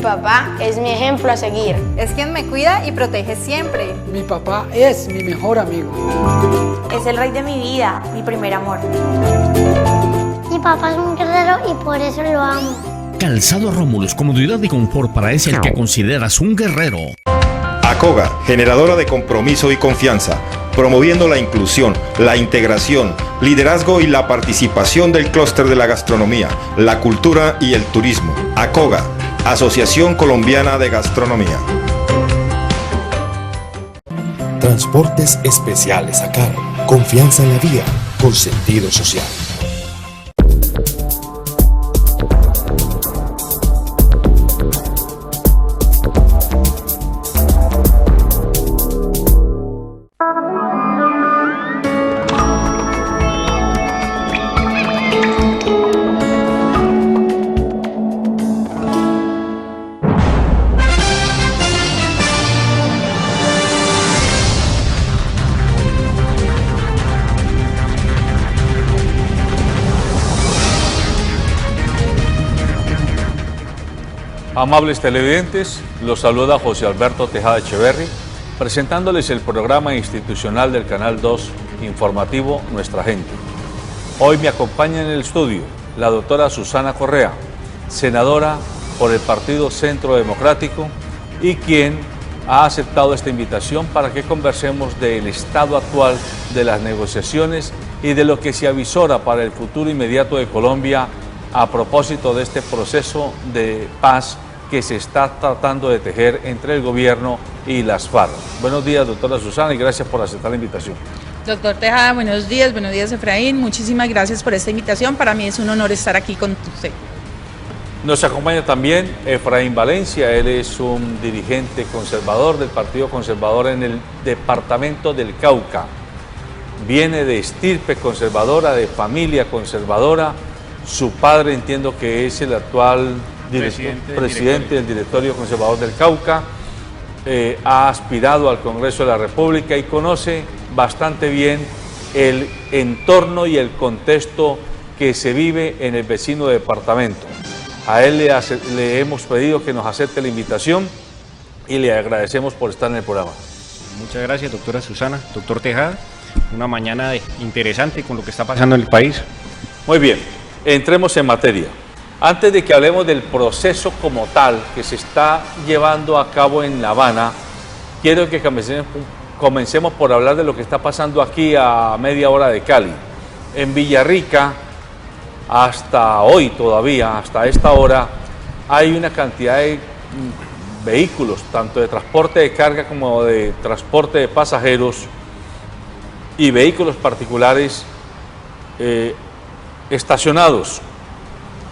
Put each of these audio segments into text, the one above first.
papá es mi ejemplo a seguir. Es quien me cuida y protege siempre. Mi papá es mi mejor amigo. Es el rey de mi vida, mi primer amor. Mi papá es un guerrero y por eso lo amo. Calzado Romulus, comodidad y confort para ese al que consideras un guerrero. ACOGA, generadora de compromiso y confianza, promoviendo la inclusión, la integración, liderazgo y la participación del clúster de la gastronomía, la cultura y el turismo. ACOGA, Asociación Colombiana de Gastronomía. Transportes Especiales ACAR. Confianza en la vía, con sentido social. Amables televidentes, los saluda José Alberto Tejada Echeverri, presentándoles el programa institucional del Canal 2 informativo Nuestra Gente. Hoy me acompaña en el estudio la doctora Susana Correa, senadora por el Partido Centro Democrático y quien ha aceptado esta invitación para que conversemos del estado actual de las negociaciones y de lo que se avisora para el futuro inmediato de Colombia a propósito de este proceso de paz que se está tratando de tejer entre el gobierno y las FARC. Buenos días, doctora Susana, y gracias por aceptar la invitación. Doctor Tejada, buenos días Efraín, muchísimas gracias por esta invitación, para mí es un honor estar aquí con usted. Nos acompaña también Efraín Valencia, él es un dirigente conservador del Partido Conservador en el departamento del Cauca. Viene de estirpe conservadora, de familia conservadora, su padre entiendo que es el actual presidente del directorio conservador del Cauca, ha aspirado al Congreso de la República y conoce bastante bien el entorno y el contexto que se vive en el vecino departamento. A él le hemos pedido que nos acepte la invitación y le agradecemos por estar en el programa. Muchas gracias, doctora Susana, doctor Tejada. Una mañana interesante con lo que está pasando en el país. Muy bien, entremos en materia. Antes de que hablemos del proceso como tal que se está llevando a cabo en La Habana, quiero que comencemos por hablar de lo que está pasando aquí a media hora de Cali. En Villarrica, hasta hoy todavía, hasta esta hora, hay una cantidad de vehículos, tanto de transporte de carga como de transporte de pasajeros y vehículos particulares estacionados.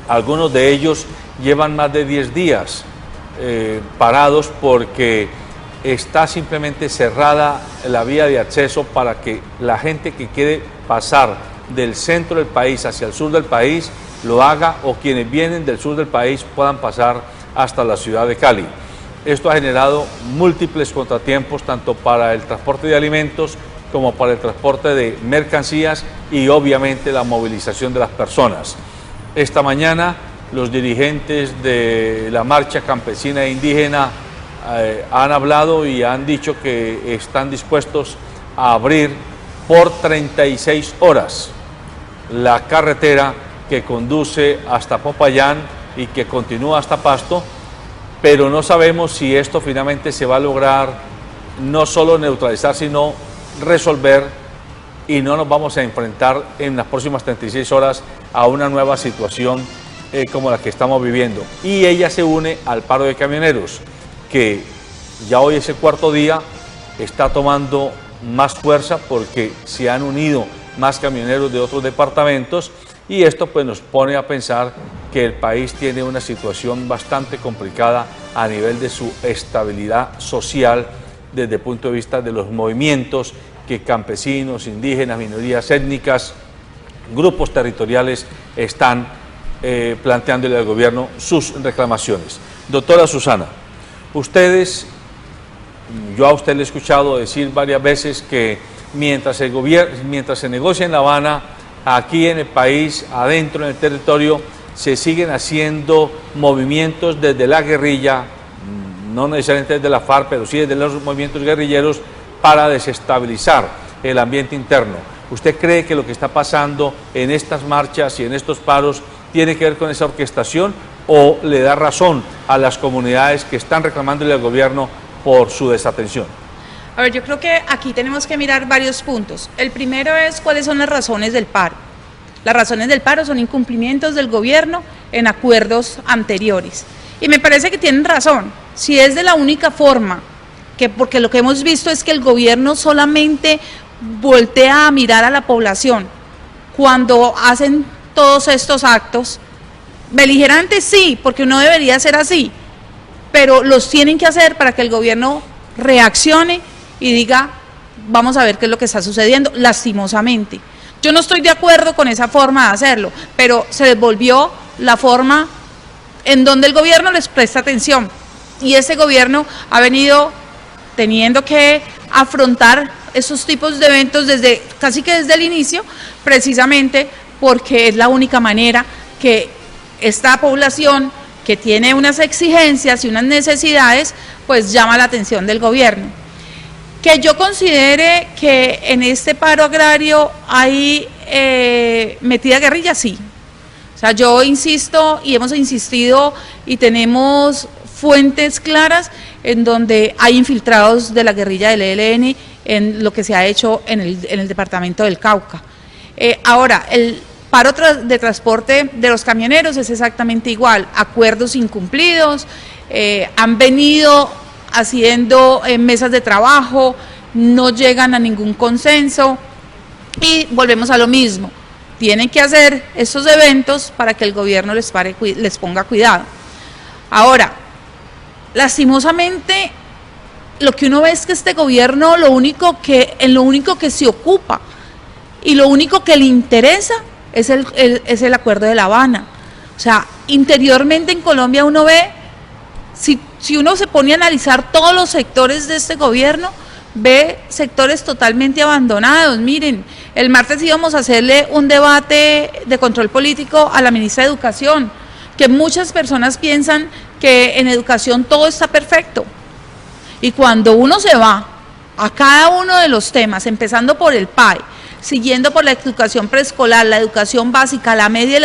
Algunos de ellos llevan más de 10 días parados porque está simplemente cerrada la vía de acceso para que la gente que quiere pasar del centro del país hacia el sur del país lo haga, o quienes vienen del sur del país puedan pasar hasta la ciudad de Cali. Esto ha generado múltiples contratiempos tanto para el transporte de alimentos como para el transporte de mercancías y obviamente la movilización de las personas. Esta mañana los dirigentes de la marcha campesina e indígena han hablado y han dicho que están dispuestos a abrir por 36 horas la carretera que conduce hasta Popayán y que continúa hasta Pasto, pero no sabemos si esto finalmente se va a lograr no solo neutralizar, sino resolver, y no nos vamos a enfrentar en las próximas 36 horas a una nueva situación como la que estamos viviendo. Y ella se une al paro de camioneros, que ya hoy es el cuarto día, está tomando más fuerza porque se han unido más camioneros de otros departamentos, y esto pues nos pone a pensar que el país tiene una situación bastante complicada a nivel de su estabilidad social desde el punto de vista de los movimientos que campesinos, indígenas, minorías étnicas, grupos territoriales están planteándole al gobierno sus reclamaciones. Doctora Susana, yo a usted le he escuchado decir varias veces que mientras se negocia en La Habana, aquí en el país, adentro en el territorio, se siguen haciendo movimientos desde la guerrilla, no necesariamente desde la FARC, pero sí desde los movimientos guerrilleros para desestabilizar el ambiente interno. ¿Usted cree que lo que está pasando en estas marchas y en estos paros tiene que ver con esa orquestación o le da razón a las comunidades que están reclamándole al gobierno por su desatención? A ver, yo creo que aquí tenemos que mirar varios puntos. El primero es cuáles son las razones del paro. Las razones del paro son incumplimientos del gobierno en acuerdos anteriores. Y me parece que tienen razón. Si es de la única forma, porque lo que hemos visto es que el gobierno solamente voltea a mirar a la población cuando hacen todos estos actos, beligerantes sí, porque no debería ser así, pero los tienen que hacer para que el gobierno reaccione y diga, vamos a ver qué es lo que está sucediendo, lastimosamente. Yo no estoy de acuerdo con esa forma de hacerlo, pero se les volvió la forma en donde el gobierno les presta atención, y ese gobierno ha venido teniendo que afrontar esos tipos de eventos casi que desde el inicio, precisamente porque es la única manera que esta población, que tiene unas exigencias y unas necesidades, pues llama la atención del gobierno. Que yo considere que en este paro agrario hay metida guerrilla, sí. O sea, yo insisto y hemos insistido y tenemos fuentes claras en donde hay infiltrados de la guerrilla del ELN en lo que se ha hecho en el departamento del Cauca. Ahora, el paro de transporte de los camioneros es exactamente igual, acuerdos incumplidos, han venido haciendo mesas de trabajo, no llegan a ningún consenso y volvemos a lo mismo. Tienen que hacer estos eventos para que el gobierno les ponga cuidado. Ahora, lastimosamente, lo que uno ve es que este gobierno en lo único que se ocupa y lo único que le interesa es el acuerdo de La Habana. O sea, interiormente en Colombia uno ve, si uno se pone a analizar todos los sectores de este gobierno, ve sectores totalmente abandonados. Miren, el martes íbamos a hacerle un debate de control político a la ministra de Educación, que muchas personas piensan que en educación todo está perfecto. Y cuando uno se va a cada uno de los temas, empezando por el PAE, siguiendo por la educación preescolar, la educación básica, la media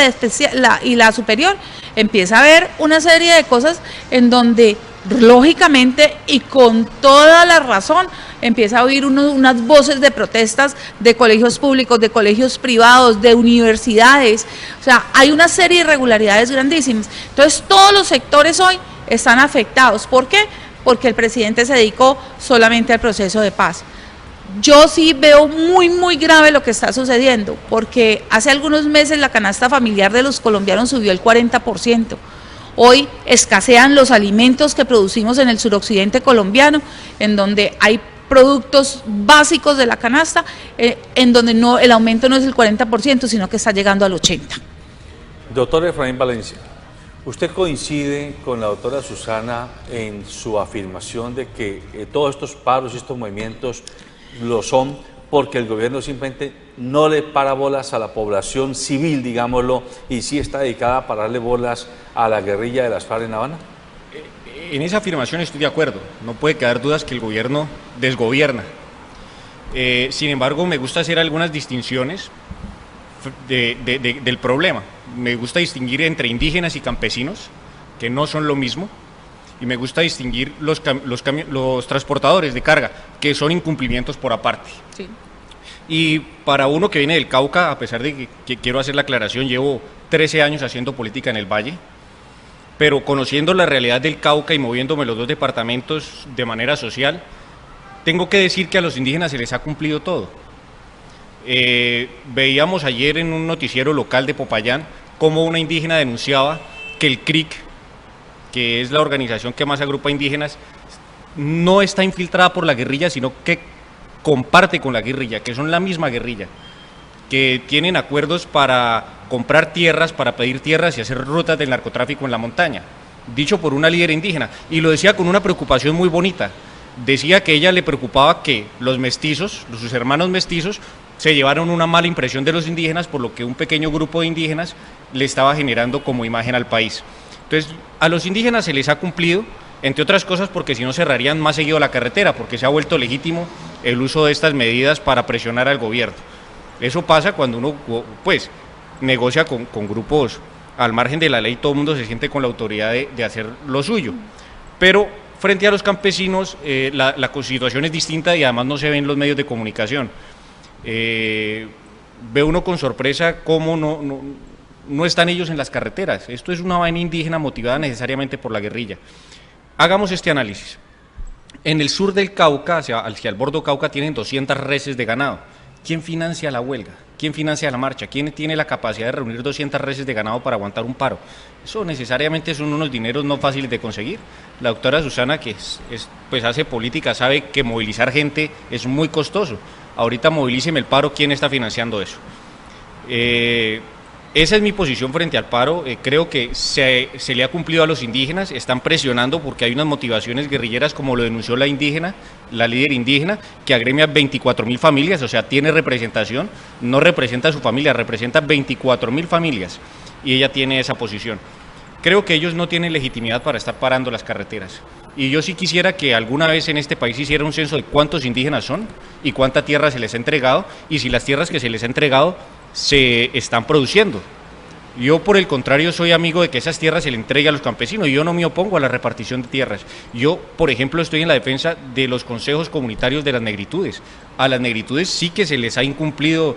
y la superior, empieza a haber una serie de cosas en donde, lógicamente y con toda la razón, empieza a oír unas voces de protestas de colegios públicos, de colegios privados, de universidades. O sea, hay una serie de irregularidades grandísimas. Entonces, todos los sectores hoy están afectados. ¿Por qué? Porque el presidente se dedicó solamente al proceso de paz. Yo sí veo muy grave lo que está sucediendo, porque hace algunos meses la canasta familiar de los colombianos subió el 40%. Hoy escasean los alimentos que producimos en el suroccidente colombiano, en donde hay productos básicos de la canasta, en donde el aumento no es el 40%, sino que está llegando al 80%. Doctor Efraín Valencia, ¿usted coincide con la doctora Susana en su afirmación de que todos estos paros y estos movimientos lo son porque el gobierno simplemente no le para bolas a la población civil, digámoslo, y sí está dedicada a pararle bolas a la guerrilla de las FARC en La Habana? En esa afirmación estoy de acuerdo, no puede quedar dudas que el gobierno desgobierna. Sin embargo, me gusta hacer algunas distinciones del problema. Me gusta distinguir entre indígenas y campesinos, que no son lo mismo, y me gusta distinguir los transportadores de carga, que son incumplimientos por aparte. Sí. Y para uno que viene del Cauca, a pesar de que quiero hacer la aclaración, llevo 13 años haciendo política en el Valle, pero conociendo la realidad del Cauca y moviéndome los dos departamentos de manera social, tengo que decir que a los indígenas se les ha cumplido todo. Veíamos ayer en un noticiero local de Popayán cómo una indígena denunciaba que el CRIC, que es la organización que más agrupa indígenas, no está infiltrada por la guerrilla, sino que comparte con la guerrilla, que son la misma guerrilla, que tienen acuerdos para comprar tierras, para pedir tierras y hacer rutas del narcotráfico en la montaña, dicho por una líder indígena, y lo decía con una preocupación muy bonita. decía que a ella le preocupaba que los mestizos, sus hermanos mestizos, se llevaron una mala impresión de los indígenas, por lo que un pequeño grupo de indígenas le estaba generando como imagen al país. Entonces, a los indígenas se les ha cumplido, entre otras cosas porque si no cerrarían más seguido la carretera, porque se ha vuelto legítimo el uso de estas medidas para presionar al gobierno. Eso pasa cuando uno pues negocia con grupos al margen de la ley, todo el mundo se siente con la autoridad de hacer lo suyo. Pero frente a los campesinos la situación es distinta y además no se ve en los medios de comunicación. Ve uno con sorpresa cómo no están ellos en las carreteras. Esto es una vaina indígena motivada necesariamente por la guerrilla. Hagamos este análisis. En el sur del Cauca, hacia el Bordo Cauca, tienen 200 reses de ganado. ¿Quién financia la huelga? ¿Quién financia la marcha? ¿Quién tiene la capacidad de reunir 200 reses de ganado para aguantar un paro? Eso necesariamente son unos dineros no fáciles de conseguir. La doctora Susana, que pues hace política, sabe que movilizar gente es muy costoso. Ahorita movilíceme el paro, ¿quién está financiando eso? Esa es mi posición frente al paro. Creo que se le ha cumplido a los indígenas, están presionando porque hay unas motivaciones guerrilleras, como lo denunció la indígena, la líder indígena, que agremia 24.000 familias, o sea, tiene representación, no representa a su familia, representa 24.000 familias, y ella tiene esa posición. Creo que ellos no tienen legitimidad para estar parando las carreteras. Y yo sí quisiera que alguna vez en este país hiciera un censo de cuántos indígenas son y cuánta tierra se les ha entregado, y si las tierras que se les ha entregado se están produciendo. Yo, por el contrario, soy amigo de que esas tierras se le entreguen a los campesinos, y yo no me opongo a la repartición de tierras. Yo, por ejemplo, estoy en la defensa de los consejos comunitarios de las negritudes. A las negritudes sí que se les ha incumplido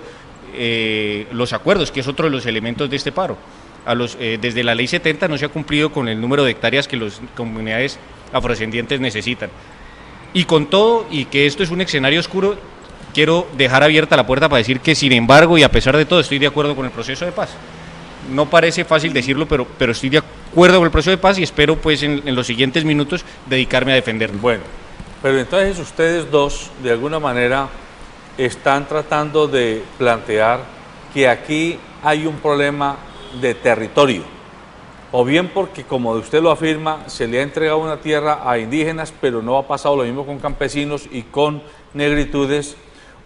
los acuerdos, que es otro de los elementos de este paro. Desde la ley 70 no se ha cumplido con el número de hectáreas que las comunidades afrodescendientes necesitan. Y con todo, y que esto es un escenario oscuro, quiero dejar abierta la puerta para decir que, sin embargo, y a pesar de todo, estoy de acuerdo con el proceso de paz. No parece fácil decirlo, pero estoy de acuerdo con el proceso de paz, y espero pues en los siguientes minutos dedicarme a defenderlo. Bueno, pero entonces ustedes dos, de alguna manera, están tratando de plantear que aquí hay un problema de territorio, o bien porque, como usted lo afirma, se le ha entregado una tierra a indígenas, pero no ha pasado lo mismo con campesinos y con negritudes,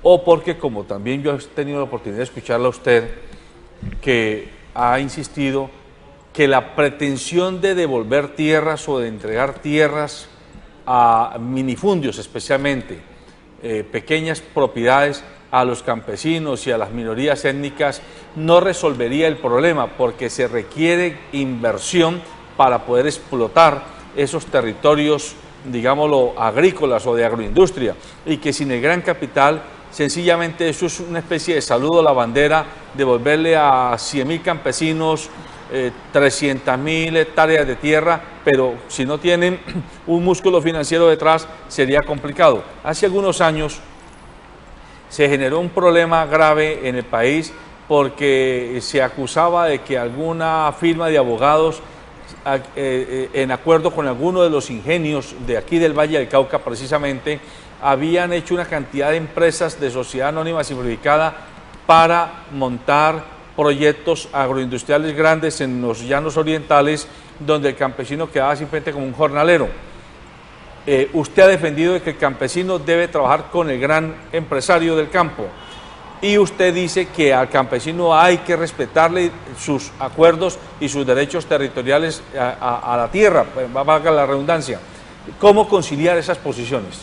o porque, como también yo he tenido la oportunidad de escucharla a usted, que ha insistido que la pretensión de devolver tierras o de entregar tierras a minifundios, especialmente pequeñas propiedades, a los campesinos y a las minorías étnicas, no resolvería el problema, porque se requiere inversión para poder explotar esos territorios, digámoslo, agrícolas o de agroindustria, y que sin el gran capital, sencillamente eso es una especie de saludo a la bandera, devolverle a 100.000 campesinos 300.000 hectáreas de tierra, pero si no tienen un músculo financiero detrás, sería complicado. Hace algunos años se generó un problema grave en el país porque se acusaba de que alguna firma de abogados, en acuerdo con alguno de los ingenios de aquí del Valle del Cauca precisamente, habían hecho una cantidad de empresas de sociedad anónima simplificada para montar proyectos agroindustriales grandes en los llanos orientales, donde el campesino quedaba simplemente como un jornalero. Usted ha defendido de que el campesino debe trabajar con el gran empresario del campo, y usted dice que al campesino hay que respetarle sus acuerdos y sus derechos territoriales a la tierra, valga la redundancia. ¿Cómo conciliar esas posiciones?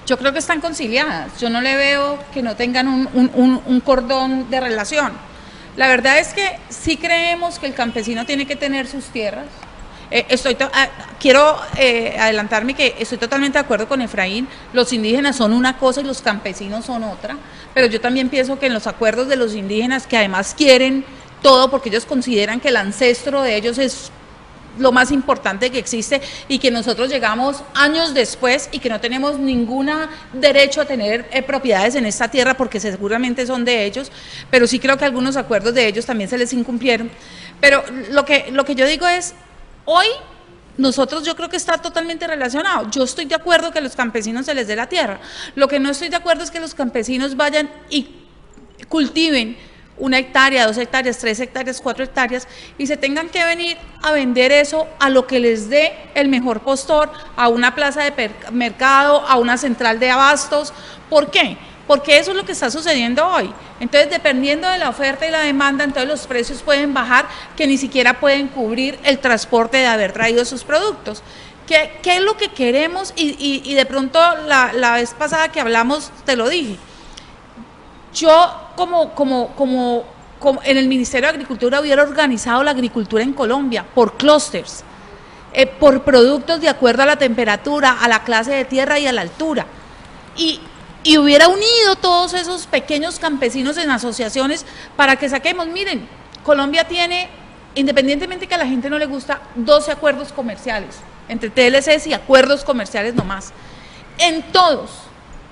Yo creo que están conciliadas. Yo no le veo que no tengan un cordón de relación. La verdad es que sí creemos que el campesino tiene que tener sus tierras. Quiero adelantarme que estoy totalmente de acuerdo con Efraín. Los indígenas son una cosa y los campesinos son otra, pero yo también pienso que en los acuerdos de los indígenas, que además quieren todo porque ellos consideran que el ancestro de ellos es lo más importante que existe, y que nosotros llegamos años después y que no tenemos ningún derecho a tener propiedades en esta tierra porque seguramente son de ellos, pero sí creo que algunos acuerdos de ellos también se les incumplieron. Pero lo que yo digo es, hoy nosotros, yo creo que está totalmente relacionado. Yo estoy de acuerdo que a los campesinos se les dé la tierra. Lo que no estoy de acuerdo es que los campesinos vayan y cultiven 1 hectárea, 2 hectáreas, 3 hectáreas, 4 hectáreas, y se tengan que venir a vender eso a lo que les dé el mejor postor, a una plaza de mercado, a una central de abastos. ¿Por qué? Porque eso es lo que está sucediendo hoy. Entonces, dependiendo de la oferta y la demanda, entonces los precios pueden bajar, que ni siquiera pueden cubrir el transporte de haber traído sus productos. ¿Qué es lo que queremos? Y de pronto, la vez pasada que hablamos, te lo dije. Yo, como en el Ministerio de Agricultura, hubiera organizado la agricultura en Colombia por clústeres, por productos de acuerdo a la temperatura, a la clase de tierra y a la altura. Y hubiera unido todos esos pequeños campesinos en asociaciones para que saquemos, miren, Colombia tiene, independientemente que a la gente no le gusta, 12 acuerdos comerciales, entre TLCs y acuerdos comerciales nomás. En todos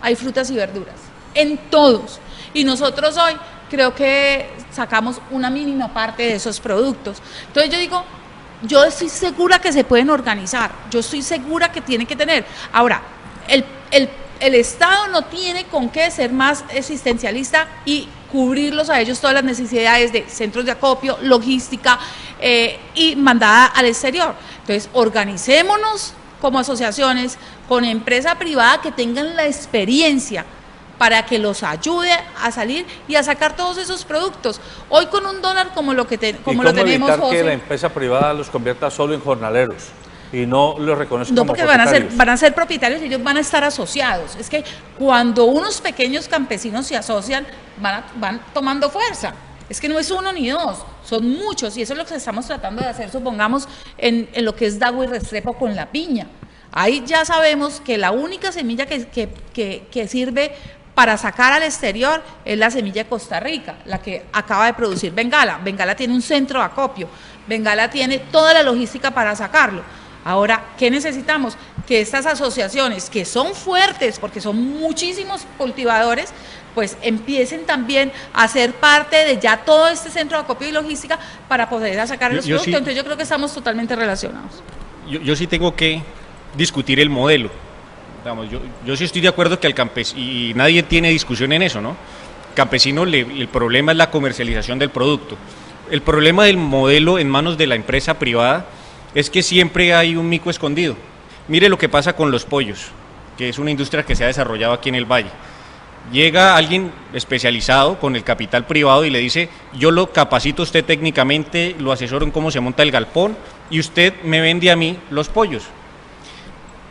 hay frutas y verduras, en todos. Y nosotros hoy creo que sacamos una mínima parte de esos productos. Entonces yo digo, yo estoy segura que se pueden organizar, yo estoy segura que tienen que tener. Ahora, el Estado no tiene con qué ser más existencialista y cubrirlos a ellos todas las necesidades de centros de acopio, logística y mandada al exterior. Entonces, organicémonos como asociaciones con empresa privada que tengan la experiencia para que los ayude a salir y a sacar todos esos productos. Hoy con $1 como lo tenemos, evitar José, que la empresa privada los convierta solo en jornaleros y no los reconozca como porque propietarios? van a ser propietarios y ellos van a estar asociados. Es que cuando unos pequeños campesinos se asocian, van tomando fuerza. Es que no es uno ni dos, son muchos, y eso es lo que estamos tratando de hacer, supongamos, en lo que es Dago y Restrepo con la piña. Ahí ya sabemos que la única semilla que sirve para sacar al exterior es la semilla de Costa Rica, la que acaba de producir Bengala. Bengala tiene un centro de acopio, Bengala tiene toda la logística para sacarlo. Ahora, ¿qué necesitamos? Que estas asociaciones, que son fuertes, porque son muchísimos cultivadores, pues empiecen también a ser parte de ya todo este centro de acopio y logística para poder sacar los productos. Entonces yo creo que estamos totalmente relacionados. Yo sí tengo que discutir el modelo. Yo sí estoy de acuerdo que al campesino, y nadie tiene discusión en eso, ¿no? Campesino, el problema es la comercialización del producto. El problema del modelo en manos de la empresa privada es que siempre hay un mico escondido. Mire lo que pasa con los pollos, que es una industria que se ha desarrollado aquí en el Valle. Llega alguien especializado con el capital privado y le dice, yo lo capacito a usted técnicamente, lo asesoro en cómo se monta el galpón y usted me vende a mí los pollos.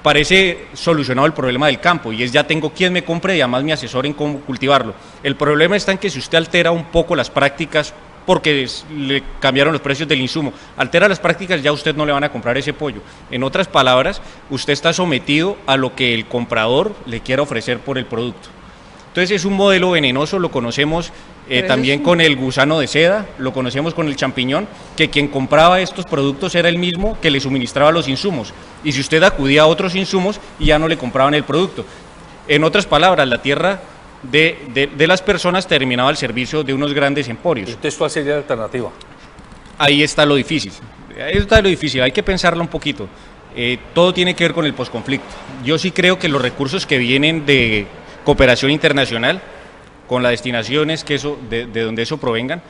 Parece solucionado el problema del campo y es ya tengo quien me compre y además me asesore en cómo cultivarlo. El problema está en que si usted altera un poco las prácticas porque le cambiaron los precios del insumo, altera las prácticas, ya usted no le van a comprar ese pollo. En otras palabras, usted está sometido a lo que el comprador le quiera ofrecer por el producto. Entonces es un modelo venenoso, lo conocemos también con el gusano de seda, lo conocemos con el champiñón, que quien compraba estos productos era el mismo que le suministraba los insumos. Y si usted acudía a otros insumos, ya no le compraban el producto. En otras palabras, la tierra de las personas terminaba al servicio de unos grandes emporios. Entonces, ¿cuál sería la alternativa? Ahí está lo difícil. Hay que pensarlo un poquito. Todo tiene que ver con el posconflicto. Yo sí creo que los recursos que vienen de cooperación internacional, con las destinaciones de donde eso provengan,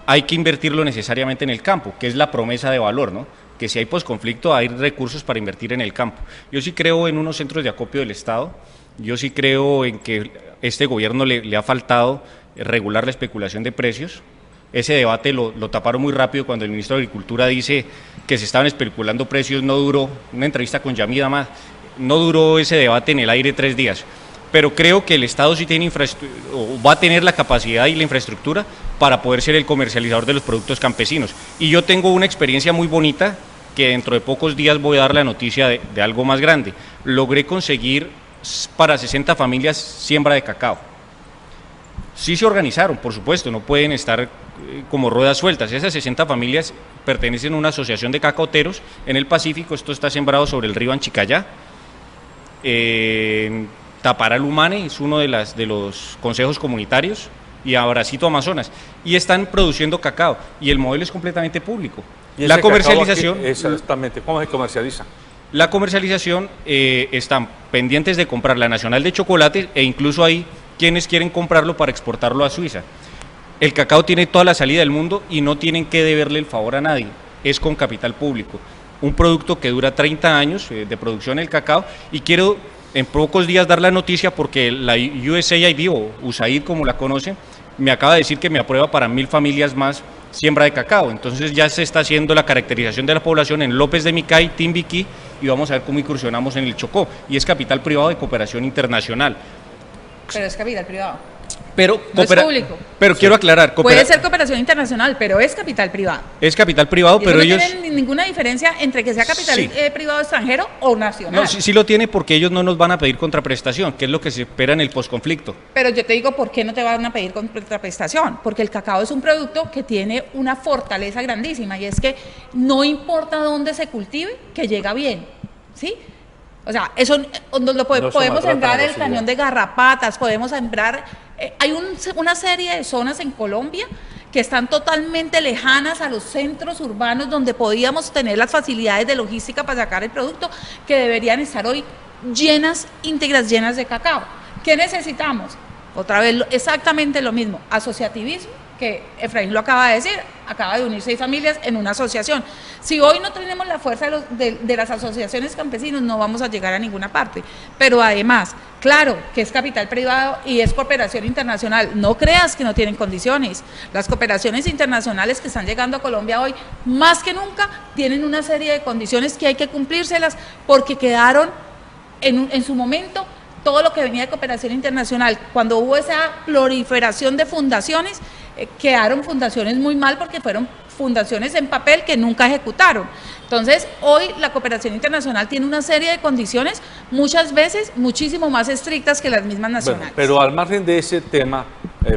hay que invertirlo necesariamente en el campo, que es la promesa de valor, ¿no? Que si hay posconflicto hay recursos para invertir en el campo. Yo sí creo en unos centros de acopio del Estado, yo sí creo en que este gobierno le ha faltado regular la especulación de precios. Ese debate lo taparon muy rápido cuando el ministro de Agricultura dice que se estaban especulando precios, no duró, una entrevista con Yamida más, no duró ese debate en el aire 3 días. Pero creo que el Estado sí tiene va a tener la capacidad y la infraestructura para poder ser el comercializador de los productos campesinos. Y yo tengo una experiencia muy bonita, que dentro de pocos días voy a dar la noticia de algo más grande. Logré conseguir para 60 familias siembra de cacao. Sí se organizaron, por supuesto, no pueden estar como ruedas sueltas. Esas 60 familias pertenecen a una asociación de cacaoteros en el Pacífico. Esto está sembrado sobre el río Anchicayá. Taparal Humane es uno de los consejos comunitarios, y Abracito Amazonas, y están produciendo cacao, y el modelo es completamente público. ¿Y la comercialización aquí, exactamente, ¿cómo se comercializa? La comercialización, están pendientes de comprar la nacional de chocolate, e incluso hay quienes quieren comprarlo para exportarlo a Suiza. El cacao tiene toda la salida del mundo y no tienen que deberle el favor a nadie, es con capital público. Un producto que dura 30 años de producción del cacao, y quiero en pocos días dar la noticia porque la USAID o USAID como la conocen, me acaba de decir que me aprueba para 1000 familias más siembra de cacao. Entonces ya se está haciendo la caracterización de la población en López de Micay, Timbiquí, y vamos a ver cómo incursionamos en el Chocó, y es capital privado de cooperación internacional. Pero es capital privado. Pero, No es público. Pero quiero aclarar, Puede ser cooperación internacional, pero es capital privado. es capital privado, Y eso pero no ellos... tiene ninguna diferencia entre que sea capital Sí. privado extranjero o nacional. No, sí lo tiene porque ellos no nos van a pedir contraprestación, que es lo que se espera en el posconflicto. Pero yo te digo, ¿por qué no te van a pedir contraprestación? Porque el cacao es un producto que tiene una fortaleza grandísima, y es que no importa dónde se cultive, que llega bien, ¿sí? O sea, eso podemos sembrar el cañón de Garrapatas, podemos sembrar... hay una serie de zonas en Colombia que están totalmente lejanas a los centros urbanos donde podíamos tener las facilidades de logística para sacar el producto, que deberían estar hoy llenas, íntegras, llenas de cacao. ¿Qué necesitamos? Otra vez exactamente lo mismo, asociativismo, que Efraín lo acaba de decir, acaba de unir 6 familias en una asociación. Si hoy no tenemos la fuerza de las asociaciones campesinos, no vamos a llegar a ninguna parte. Pero además, claro, que es capital privado y es cooperación internacional. No creas que no tienen condiciones. Las cooperaciones internacionales que están llegando a Colombia hoy, más que nunca, tienen una serie de condiciones que hay que cumplírselas, porque quedaron en su momento todo lo que venía de cooperación internacional. Cuando hubo esa proliferación de fundaciones, quedaron fundaciones muy mal porque fueron fundaciones en papel que nunca ejecutaron. Entonces, hoy la cooperación internacional tiene una serie de condiciones, muchas veces muchísimo más estrictas que las mismas nacionales. Bueno, pero al margen de ese tema,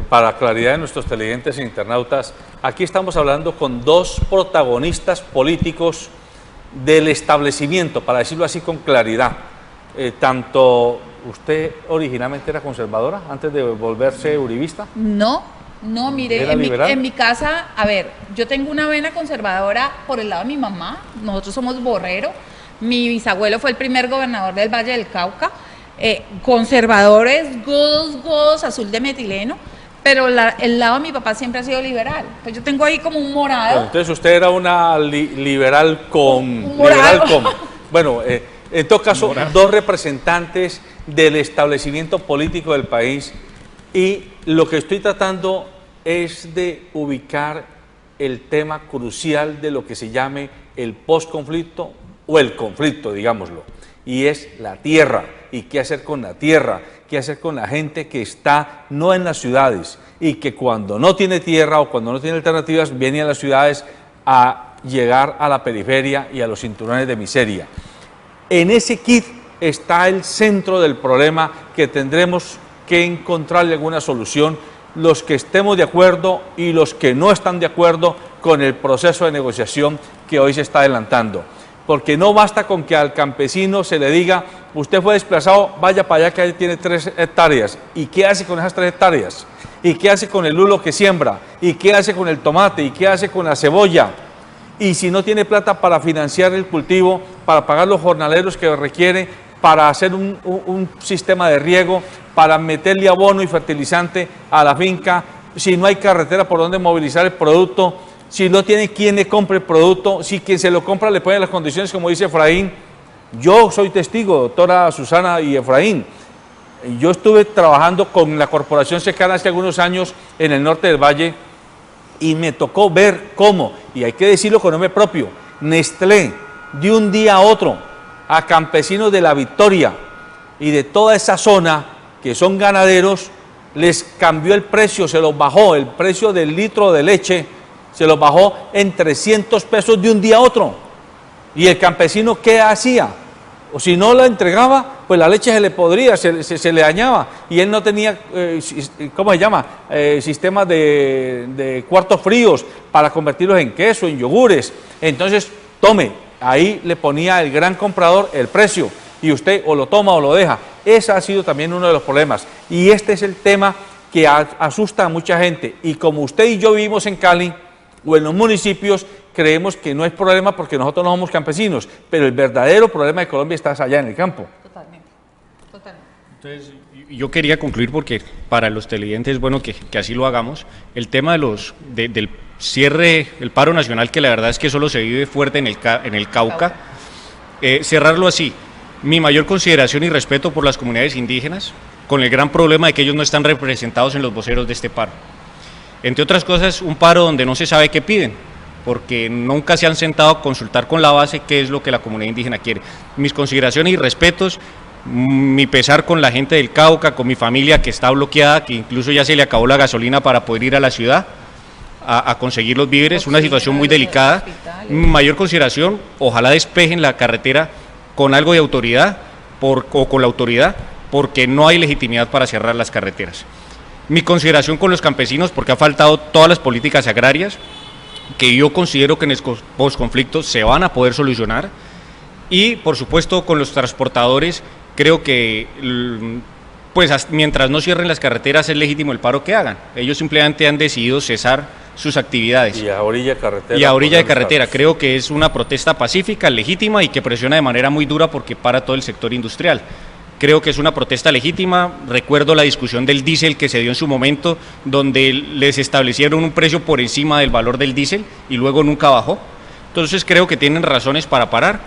para claridad de nuestros televidentes e internautas, aquí estamos hablando con 2 protagonistas políticos del establecimiento, para decirlo así con claridad. Tanto usted originalmente era conservadora antes de volverse uribista. No, mire, en mi casa, a ver, yo tengo una vena conservadora por el lado de mi mamá, nosotros somos Borrero, mi bisabuelo fue el primer gobernador del Valle del Cauca, conservadores, godos, azul de metileno, pero el lado de mi papá siempre ha sido liberal, pues yo tengo ahí como un morado. Bueno, entonces usted era una liberal con... Un morado. Bueno, en todo caso, 2 representantes del establecimiento político del país, y lo que estoy tratando es de ubicar el tema crucial de lo que se llame el posconflicto o el conflicto, digámoslo, y es la tierra, y qué hacer con la tierra, qué hacer con la gente que está no en las ciudades y que cuando no tiene tierra o cuando no tiene alternativas viene a las ciudades a llegar a la periferia y a los cinturones de miseria. En ese kit está el centro del problema que tendremos que encontrarle alguna solución, los que estemos de acuerdo y los que no están de acuerdo con el proceso de negociación que hoy se está adelantando. Porque no basta con que al campesino se le diga, usted fue desplazado, vaya para allá que ahí tiene 3 hectáreas. ¿Y qué hace con esas 3 hectáreas? ¿Y qué hace con el lulo que siembra? ¿Y qué hace con el tomate? ¿Y qué hace con la cebolla? Y si no tiene plata para financiar el cultivo, para pagar los jornaleros que requiere, para hacer un sistema de riego, para meterle abono y fertilizante a la finca, si no hay carretera por donde movilizar el producto, si no tiene quien le compre el producto, si quien se lo compra le pone las condiciones como dice Efraín. Yo soy testigo, doctora Susana y Efraín. Yo estuve trabajando con la Corporación Secana hace algunos años en el norte del Valle y me tocó ver cómo, y hay que decirlo con nombre propio, Nestlé de un día a otro a campesinos de La Victoria y de toda esa zona que son ganaderos, les cambió el precio, se los bajó, el precio del litro de leche se los bajó en 300 pesos de un día a otro. ¿Y el campesino qué hacía? O si no la entregaba, pues la leche se le podría, se le dañaba, y él no tenía, ¿cómo se llama? Sistemas de cuartos fríos para convertirlos en queso, en yogures. Entonces, tome, ahí le ponía el gran comprador el precio, y usted o lo toma o lo deja. Ese ha sido también uno de los problemas, y este es el tema que asusta a mucha gente, y como usted y yo vivimos en Cali o en los municipios, creemos que no es problema porque nosotros no somos campesinos, pero el verdadero problema de Colombia está allá en el campo. Totalmente. Entonces, Yo quería concluir porque para los televidentes es bueno que así lo hagamos. El tema del cierre, el paro nacional, que la verdad es que solo se vive fuerte en el Cauca, cerrarlo así. Mi mayor consideración y respeto por las comunidades indígenas, con el gran problema de que ellos no están representados en los voceros de este paro. Entre otras cosas, un paro donde no se sabe qué piden, porque nunca se han sentado a consultar con la base qué es lo que la comunidad indígena quiere. Mis consideraciones y respetos, mi pesar con la gente del Cauca, con mi familia que está bloqueada, que incluso ya se le acabó la gasolina para poder ir a la ciudad a conseguir los víveres, una situación muy delicada. Mi mayor consideración, ojalá despejen la carretera con algo de autoridad o con la autoridad, porque no hay legitimidad para cerrar las carreteras. Mi consideración con los campesinos, porque ha faltado todas las políticas agrarias, que yo considero que en el posconflicto se van a poder solucionar, y por supuesto con los transportadores, creo que pues mientras no cierren las carreteras es legítimo el paro que hagan. Ellos simplemente han decidido cesar sus actividades. Y a orilla de carretera. Y a orilla de carretera. Creo que es una protesta pacífica, legítima y que presiona de manera muy dura porque para todo el sector industrial. Creo que es una protesta legítima. Recuerdo la discusión del diésel que se dio en su momento, donde les establecieron un precio por encima del valor del diésel y luego nunca bajó. Entonces creo que tienen razones para parar.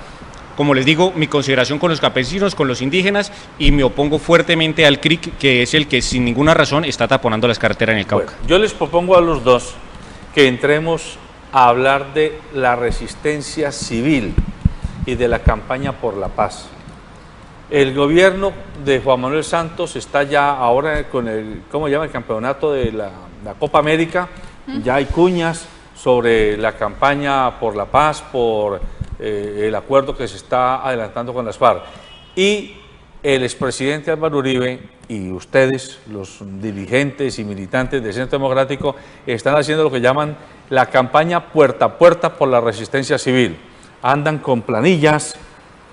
Como les digo, mi consideración con los campesinos, con los indígenas, y me opongo fuertemente al CRIC, que es el que sin ninguna razón está taponando las carreteras en el Cauca. Bueno, yo les propongo a los dos que entremos a hablar de la resistencia civil y de la campaña por la paz. El gobierno de Juan Manuel Santos está ya ahora con el, ¿cómo se llama?, el campeonato de la Copa América. Ya hay cuñas sobre la campaña por la paz, por el acuerdo que se está adelantando con las FARC. Y el expresidente Álvaro Uribe y ustedes, los dirigentes y militantes del Centro Democrático, están haciendo lo que llaman la campaña puerta a puerta por la resistencia civil. Andan con planillas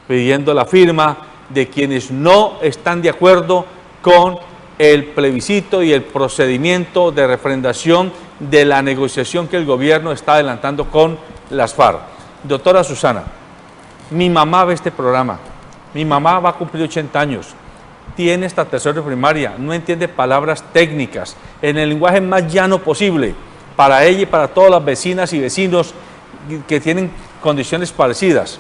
pidiendo la firma de quienes no están de acuerdo con el plebiscito y el procedimiento de refrendación de la negociación que el gobierno está adelantando con las FARC. Doctora Susana, mi mamá ve este programa, mi mamá va a cumplir 80 años, tiene esta tercera primaria, no entiende palabras técnicas, en el lenguaje más llano posible, para ella y para todas las vecinas y vecinos que tienen condiciones parecidas.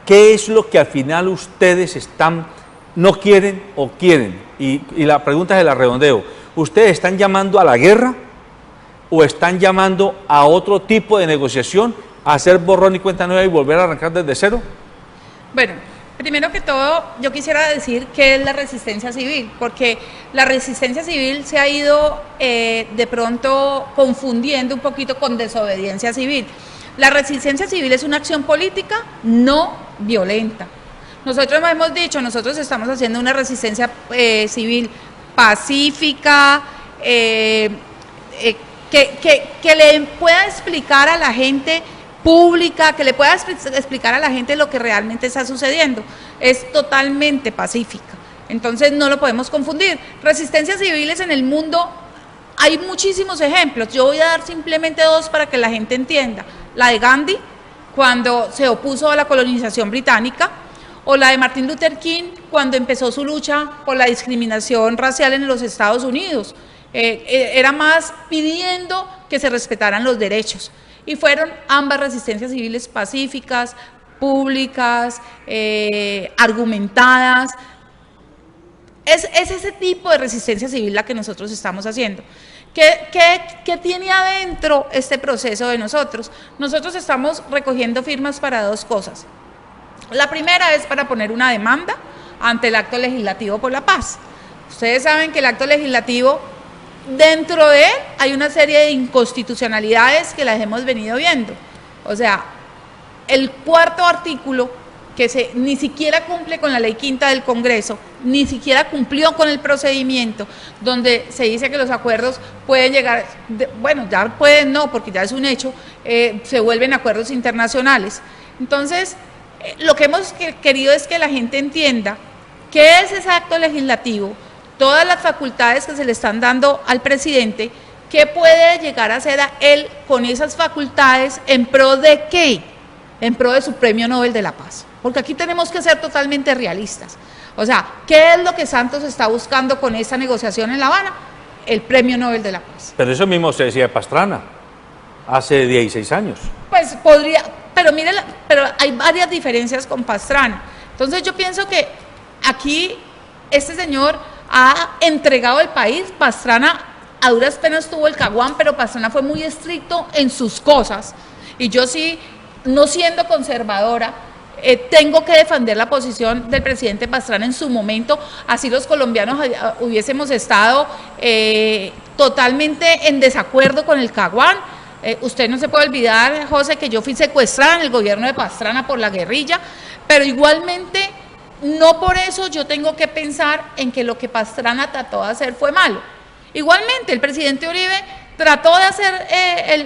¿Qué es lo que al final ustedes no quieren o quieren? Y la pregunta se la redondeo. ¿Ustedes están llamando a la guerra o están llamando a otro tipo de negociación, a hacer borrón y cuenta nueva y volver a arrancar desde cero? Bueno, primero que todo, yo quisiera decir qué es la resistencia civil, porque la resistencia civil se ha ido de pronto confundiendo un poquito con desobediencia civil. La resistencia civil es una acción política no violenta. Nosotros hemos dicho, nosotros estamos haciendo una resistencia civil pacífica, que le pueda explicar a la gente pública, que le pueda explicar a la gente lo que realmente está sucediendo. Es totalmente pacífica, entonces no lo podemos confundir. Resistencias civiles en el mundo hay muchísimos ejemplos, yo voy a dar simplemente dos para que la gente entienda. La de Gandhi, cuando se opuso a la colonización británica, o la de Martin Luther King, cuando empezó su lucha por la discriminación racial en los Estados Unidos. Era más pidiendo que se respetaran los derechos. Y fueron ambas resistencias civiles pacíficas, públicas, argumentadas. Es ese tipo de resistencia civil la que nosotros estamos haciendo. ¿Qué tiene adentro este proceso de nosotros? Nosotros estamos recogiendo firmas para dos cosas. La primera es para poner una demanda ante el acto legislativo por la paz. Ustedes saben que el acto legislativo, dentro de él hay una serie de inconstitucionalidades que las hemos venido viendo. O sea, el cuarto artículo, que ni siquiera cumple con la ley quinta del Congreso, ni siquiera cumplió con el procedimiento, donde se dice que los acuerdos pueden llegar, bueno, ya pueden no, porque ya es un hecho, se vuelven acuerdos internacionales. Entonces, lo que hemos querido es que la gente entienda qué es ese acto legislativo, todas las facultades que se le están dando al presidente, qué puede llegar a hacer a él con esas facultades, en pro de qué, en pro de su premio Nobel de la Paz. Porque aquí tenemos que ser totalmente realistas. O sea, ¿qué es lo que Santos está buscando con esta negociación en La Habana? El Premio Nobel de la Paz. Pero eso mismo se decía de Pastrana hace 16 años. Pues podría, pero mire, pero hay varias diferencias con Pastrana. Entonces yo pienso que aquí este señor ha entregado el país. Pastrana a duras penas tuvo el Caguán, pero Pastrana fue muy estricto en sus cosas. Y yo sí, no siendo conservadora, tengo que defender la posición del presidente Pastrana en su momento, así los colombianos hubiésemos estado totalmente en desacuerdo con el Caguán. Usted no se puede olvidar, José, que yo fui secuestrada en el gobierno de Pastrana por la guerrilla, pero igualmente no por eso yo tengo que pensar en que lo que Pastrana trató de hacer fue malo. Igualmente, el presidente Uribe trató de hacer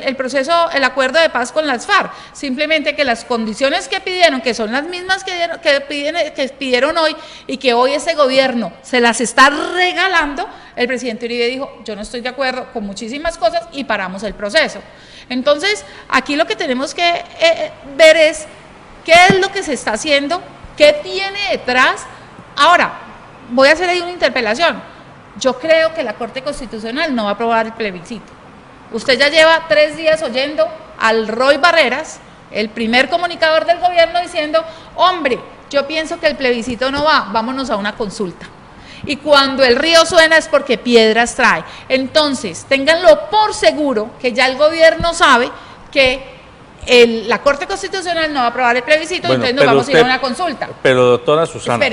el proceso, el acuerdo de paz con las FARC, simplemente que las condiciones que pidieron, que son las mismas que pidieron hoy y que hoy ese gobierno se las está regalando, el presidente Uribe dijo, yo no estoy de acuerdo con muchísimas cosas y paramos el proceso. Entonces, aquí lo que tenemos que ver es qué es lo que se está haciendo, qué tiene detrás. Ahora, voy a hacer ahí una interpelación. Yo creo que la Corte Constitucional no va a aprobar el plebiscito. Usted ya lleva 3 días oyendo al Roy Barreras, el primer comunicador del gobierno, diciendo, hombre, yo pienso que el plebiscito no va, vámonos a una consulta. Y cuando el río suena es porque piedras trae. Entonces, ténganlo por seguro que ya el gobierno sabe que la Corte Constitucional no va a aprobar el plebiscito, bueno, entonces nos vamos a ir a una consulta. Pero doctora Susana,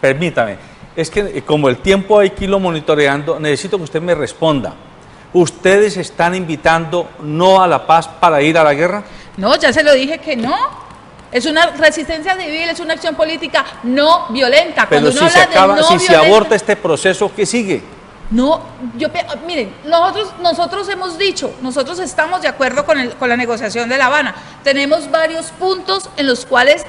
permítame, es que como el tiempo hay que irlo monitoreando, necesito que usted me responda. ¿Ustedes están invitando no a la paz para ir a la guerra? No, ya se lo dije que no. Es una resistencia civil, es una acción política no violenta. Pero cuando si uno se habla acaba, de no si se violenta, aborta este proceso, ¿qué sigue? No, miren, nosotros hemos dicho, nosotros estamos de acuerdo con la negociación de La Habana. Tenemos varios puntos en los cuales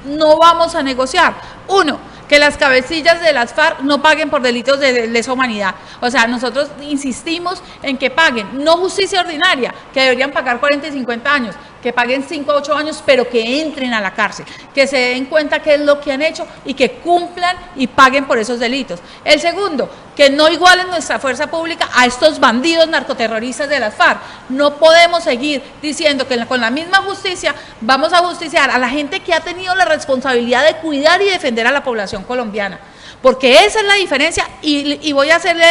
no vamos a negociar. Uno, que las cabecillas de las FARC no paguen por delitos de lesa humanidad. O sea, nosotros insistimos en que paguen, no justicia ordinaria, que deberían pagar 40 y 50 años, que paguen 5 o 8 años, pero que entren a la cárcel, que se den cuenta qué es lo que han hecho y que cumplan y paguen por esos delitos. El segundo, que no igualen nuestra fuerza pública a estos bandidos narcoterroristas de las FARC. No podemos seguir diciendo que con la misma justicia vamos a justiciar a la gente que ha tenido la responsabilidad de cuidar y defender a la población colombiana. Porque esa es la diferencia y voy a hacerle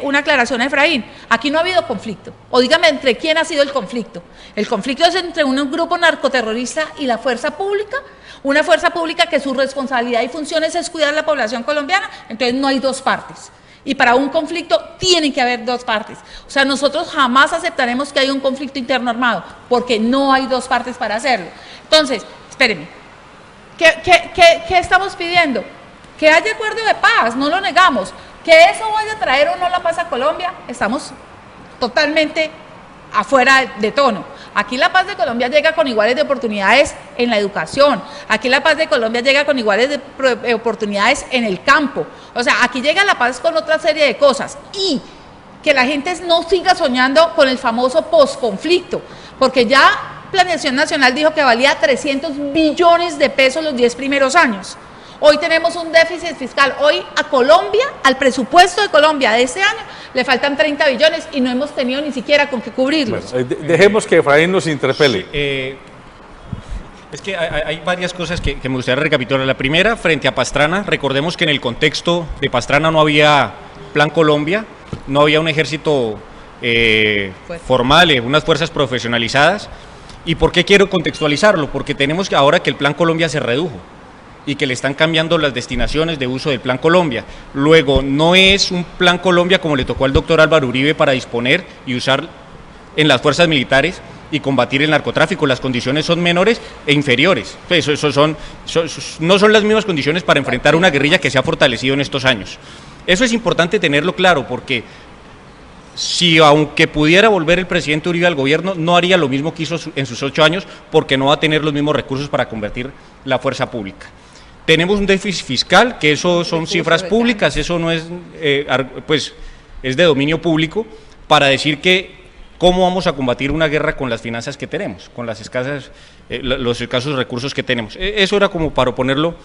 una aclaración a Efraín. Aquí no ha habido conflicto. O dígame, ¿entre quién ha sido el conflicto? El conflicto es entre un grupo narcoterrorista y la fuerza pública. Una fuerza pública que su responsabilidad y funciones es cuidar a la población colombiana. Entonces no hay dos partes. Y para un conflicto tienen que haber dos partes. O sea, nosotros jamás aceptaremos que haya un conflicto interno armado, porque no hay dos partes para hacerlo. Entonces, espérenme, ¿qué estamos pidiendo? Que haya acuerdo de paz, no lo negamos. Que eso vaya a traer o no la paz a Colombia, estamos totalmente afuera de tono. Aquí la paz de Colombia llega con iguales de oportunidades en la educación. Aquí la paz de Colombia llega con iguales de oportunidades en el campo. O sea, aquí llega la paz con otra serie de cosas. Y que la gente no siga soñando con el famoso posconflicto, porque ya Planeación Nacional dijo que valía 300 billones de pesos los 10 primeros años. Hoy tenemos un déficit fiscal. Hoy a Colombia, al presupuesto de Colombia de este año, le faltan 30 billones y no hemos tenido ni siquiera con qué cubrirlos. Bueno, dejemos que Efraín nos interpele. Sí, es que hay varias cosas que me gustaría recapitular. La primera, frente a Pastrana, recordemos que en el contexto de Pastrana no había Plan Colombia, no había un ejército formal, unas fuerzas profesionalizadas. ¿Y por qué quiero contextualizarlo? Porque tenemos que ahora que el Plan Colombia se redujo y que le están cambiando las destinaciones de uso del Plan Colombia. Luego, no es un Plan Colombia como le tocó al doctor Álvaro Uribe para disponer y usar en las fuerzas militares y combatir el narcotráfico. Las condiciones son menores e inferiores. Pues no son las mismas condiciones para enfrentar una guerrilla que se ha fortalecido en estos años. Eso es importante tenerlo claro, porque si aunque pudiera volver el presidente Uribe al gobierno, no haría lo mismo que hizo en sus 8 años, porque no va a tener los mismos recursos para convertir la fuerza pública. Tenemos un déficit fiscal, que eso son cifras públicas, eso no es, pues es de dominio público, para decir que cómo vamos a combatir una guerra con las finanzas que tenemos, con las los escasos recursos que tenemos. Eso era como para ponerlo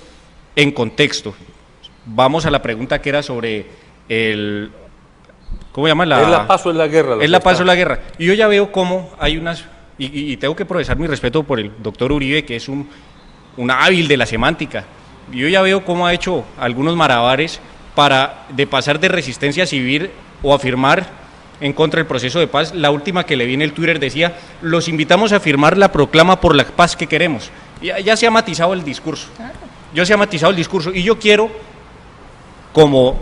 en contexto. vamos a la pregunta que era sobre el... ¿Cómo llama? ¿Es la paz o es la guerra? Es la paz o la guerra. Y yo ya veo cómo hay unas... Y tengo que profesar mi respeto por el doctor Uribe, que es un hábil de la semántica. Yo ya veo cómo ha hecho algunos malabares de pasar de resistencia civil o afirmar en contra del proceso de paz. La última que le vi en el Twitter decía: los invitamos a firmar la proclama por la paz que queremos. Ya se ha matizado el discurso. Y yo quiero, como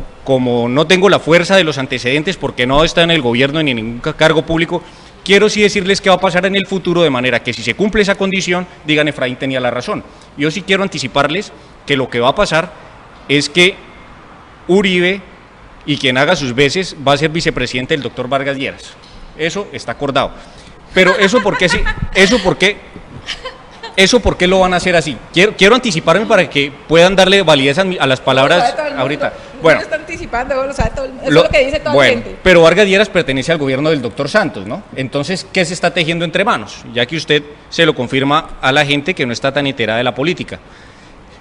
no tengo la fuerza de los antecedentes porque no está en el gobierno ni en ningún cargo público, quiero sí decirles qué va a pasar en el futuro, de manera que si se cumple esa condición, digan Efraín tenía la razón. Yo sí quiero anticiparles que lo que va a pasar es que Uribe y quien haga sus veces va a ser vicepresidente del doctor Vargas Lleras. Eso está acordado. Pero ¿eso por qué lo van a hacer así? Quiero anticiparme para que puedan darle validez a las palabras ahorita. Bueno, está anticipando, lo sabe todo el mundo. Eso es lo que dice toda la gente. Pero Vargas Lleras pertenece al gobierno del doctor Santos, ¿no? Entonces, ¿qué se está tejiendo entre manos? Ya que usted se lo confirma a la gente que no está tan enterada de la política.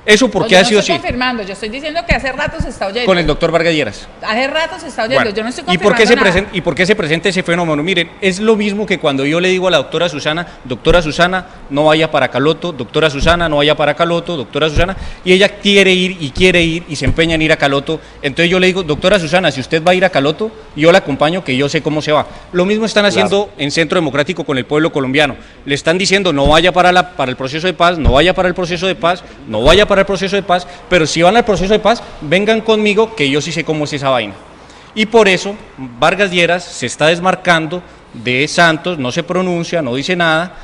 ¿Eso por qué ha sido así? Yo no estoy confirmando, yo estoy diciendo que hace rato se está oyendo. Con el doctor Vargas Lleras. Hace rato se está oyendo, Bueno, yo no estoy confirmando nada. ¿Y por qué se presenta ese fenómeno? Miren, es lo mismo que cuando yo le digo a la doctora Susana, no vaya para Caloto, doctora Susana, no vaya para Caloto, doctora Susana, y ella quiere ir y se empeña en ir a Caloto. Entonces yo le digo: doctora Susana, si usted va a ir a Caloto, yo la acompaño, que yo sé cómo se va. Lo mismo están haciendo en Centro Democrático con el pueblo colombiano. Le están diciendo: no vaya para el proceso de paz, no vaya para el proceso de paz, no vaya para el proceso de paz, pero si van al proceso de paz, vengan conmigo, que yo sí sé cómo es esa vaina. Y por eso Vargas Lleras se está desmarcando de Santos, no se pronuncia, no dice nada,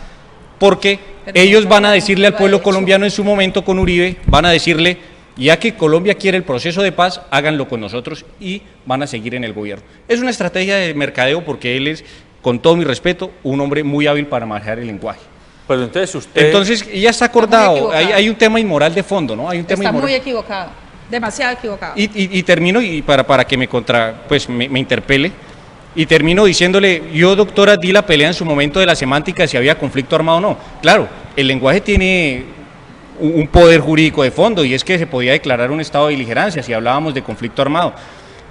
porque ellos van a decirle al pueblo colombiano en su momento con Uribe, van a decirle: ya que Colombia quiere el proceso de paz, háganlo con nosotros, y van a seguir en el gobierno. Es una estrategia de mercadeo, porque él es, con todo mi respeto, un hombre muy hábil para manejar el lenguaje. Pero entonces ya está acordado, hay un tema inmoral de fondo, ¿no? Está muy equivocado, demasiado equivocado. Y termino, y para que me interpele, y termino diciéndole: yo, doctora, di la pelea en su momento de la semántica, si había conflicto armado o no. Claro, el lenguaje tiene un poder jurídico de fondo, y es que se podía declarar un estado de beligerancia si hablábamos de conflicto armado.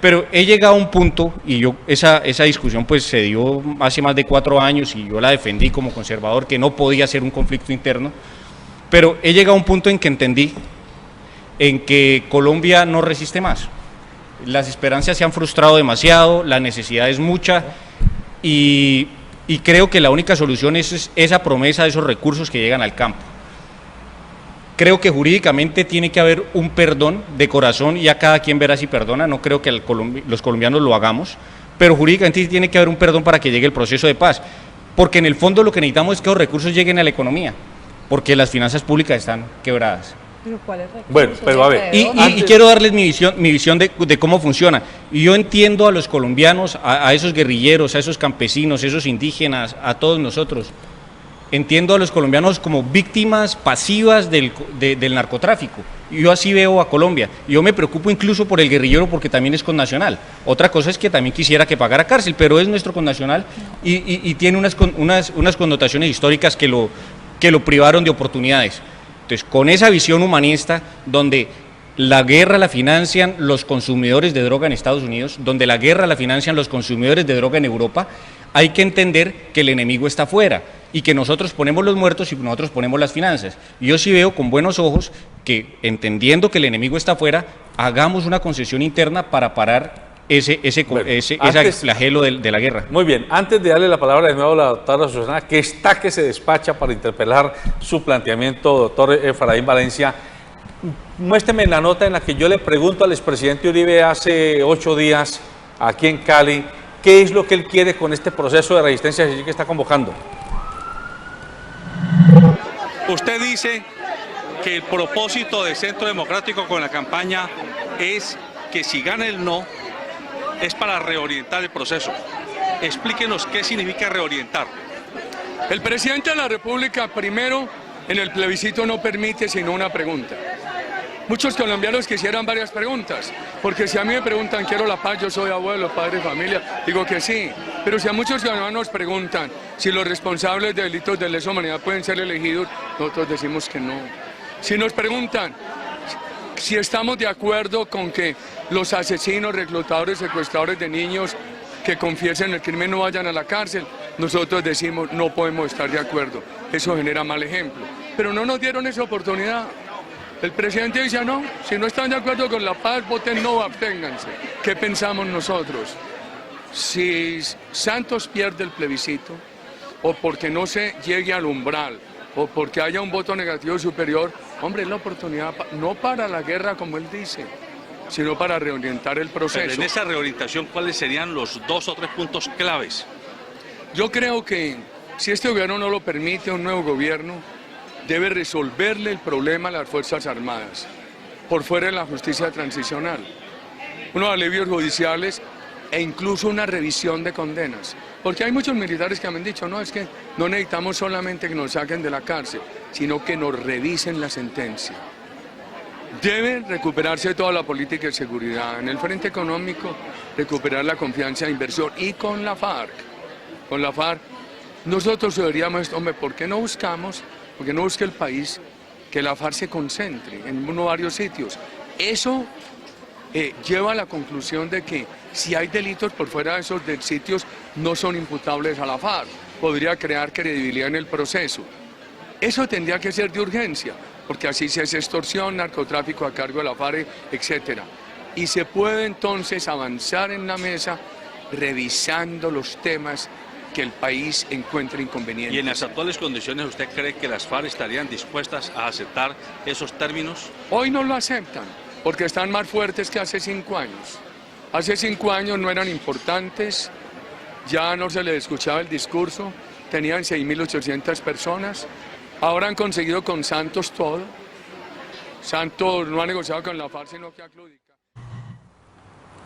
Pero he llegado a un punto, y esa discusión pues se dio hace más de 4 años, y yo la defendí como conservador, que no podía ser un conflicto interno, pero he llegado a un punto en que entendí en que Colombia no resiste más. Las esperanzas se han frustrado demasiado, la necesidad es mucha, y creo que la única solución es esa promesa de esos recursos que llegan al campo. Creo que jurídicamente tiene que haber un perdón de corazón, y ya cada quien verá si perdona. No creo que los colombianos lo hagamos, pero jurídicamente tiene que haber un perdón para que llegue el proceso de paz, porque en el fondo lo que necesitamos es que los recursos lleguen a la economía, porque las finanzas públicas están quebradas. ¿Pero cuáles recursos? Bueno, pero a ver, y quiero darles mi visión de cómo funciona. Y yo entiendo a los colombianos, a esos guerrilleros, a esos campesinos, a esos indígenas, a todos nosotros. Entiendo a los colombianos como víctimas pasivas del narcotráfico. Yo así veo a Colombia. Yo me preocupo incluso por el guerrillero, porque también es connacional. Otra cosa es que también quisiera que pagara cárcel, pero es nuestro connacional, y tiene unas connotaciones históricas que lo privaron de oportunidades. Entonces, con esa visión humanista, donde la guerra la financian los consumidores de droga en Estados Unidos, donde la guerra la financian los consumidores de droga en Europa, hay que entender que el enemigo está afuera, y que nosotros ponemos los muertos y nosotros ponemos las finanzas. Y yo sí veo con buenos ojos que, entendiendo que el enemigo está afuera, hagamos una concesión interna para parar ese flagelo de la guerra. Muy bien, antes de darle la palabra de nuevo a la doctora Susana, que se despacha para interpelar su planteamiento, doctor Efraín Valencia, muéstreme la nota en la que yo le pregunto al expresidente Uribe hace 8 días, aquí en Cali, qué es lo que él quiere con este proceso de resistencia que está convocando. Usted dice que el propósito de Centro Democrático con la campaña es que si gana el no, es para reorientar el proceso. Explíquenos qué significa reorientar. El presidente de la República, primero, en el plebiscito no permite sino una pregunta. Muchos colombianos quisieran varias preguntas, porque si a mí me preguntan, quiero la paz, yo soy abuelo, padre, familia, digo que sí. Pero si a muchos ciudadanos nos preguntan si los responsables de delitos de lesa humanidad pueden ser elegidos, nosotros decimos que no. Si nos preguntan Si estamos de acuerdo con que los asesinos, reclutadores, secuestradores de niños que confiesen el crimen no vayan a la cárcel, nosotros decimos no podemos estar de acuerdo. Eso genera mal ejemplo. Pero no nos dieron esa oportunidad. El presidente dice no, si no están de acuerdo con la paz, voten no, absténganse. ¿Qué pensamos nosotros? Si Santos pierde el plebiscito, o porque no se llegue al umbral, o porque haya un voto negativo superior, hombre, es la oportunidad, no para la guerra como él dice, sino para reorientar el proceso. Pero en esa reorientación, ¿cuáles serían los 2 o 3 puntos claves? Yo creo que si este gobierno no lo permite, un nuevo gobierno debe resolverle el problema a las Fuerzas Armadas, por fuera de la justicia transicional, unos alivios judiciales e incluso una revisión de condenas. Porque hay muchos militares que me han dicho, no, es que no necesitamos solamente que nos saquen de la cárcel, sino que nos revisen la sentencia. Debe recuperarse toda la política de seguridad. En el frente económico, recuperar la confianza de inversión. Y con la FARC, nosotros deberíamos, hombre, ¿por qué no busca el país que la FARC se concentre en varios sitios? Eso lleva a la conclusión de que si hay delitos por fuera de esos sitios no son imputables a la FARC, podría crear credibilidad en el proceso. Eso tendría que ser de urgencia, porque así se hace extorsión, narcotráfico a cargo de la FARC, etc. Y se puede entonces avanzar en la mesa revisando los temas que el país encuentre inconvenientes. ¿Y en las actuales condiciones usted cree que las FARC estarían dispuestas a aceptar esos términos? Hoy no lo aceptan, porque están más fuertes que hace 5 años. Hace 5 años no eran importantes, ya no se les escuchaba el discurso, tenían 6.800 personas, ahora han conseguido con Santos todo. Santos no ha negociado con la FARC, sino que ha claudicado.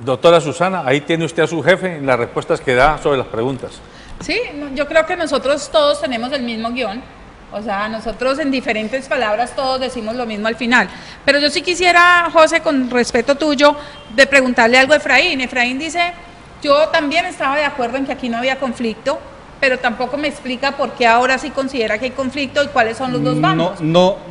Doctora Susana, ahí tiene usted a su jefe en las respuestas que da sobre las preguntas. Sí, yo creo que nosotros todos tenemos el mismo guión. O sea, nosotros en diferentes palabras todos decimos lo mismo al final. Pero yo sí quisiera, José, con respeto tuyo, de preguntarle algo a Efraín. Efraín dice, yo también estaba de acuerdo en que aquí no había conflicto, pero tampoco me explica por qué ahora sí considera que hay conflicto y cuáles son los dos bandos.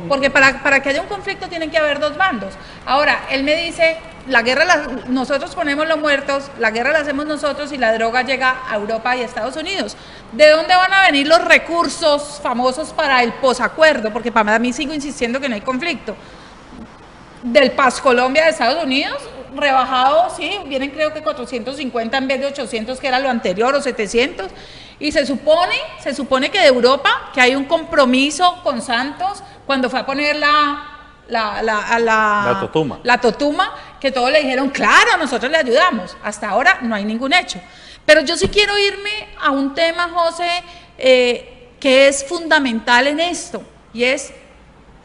Porque para que haya un conflicto tienen que haber 2 bandos. Ahora, él me dice, la guerra, nosotros ponemos los muertos, la guerra la hacemos nosotros y la droga llega a Europa y a Estados Unidos. ¿De dónde van a venir los recursos famosos para el posacuerdo? Porque para mí sigo insistiendo que no hay conflicto. Del Paz Colombia de Estados Unidos, rebajado, sí, vienen creo que 450 en vez de 800 que era lo anterior, o 700. Y se supone que de Europa, que hay un compromiso con Santos, cuando fue a poner la Totuma, que todos le dijeron, claro, nosotros le ayudamos. Hasta ahora no hay ningún hecho. Pero yo sí quiero irme a un tema, José, que es fundamental en esto, y es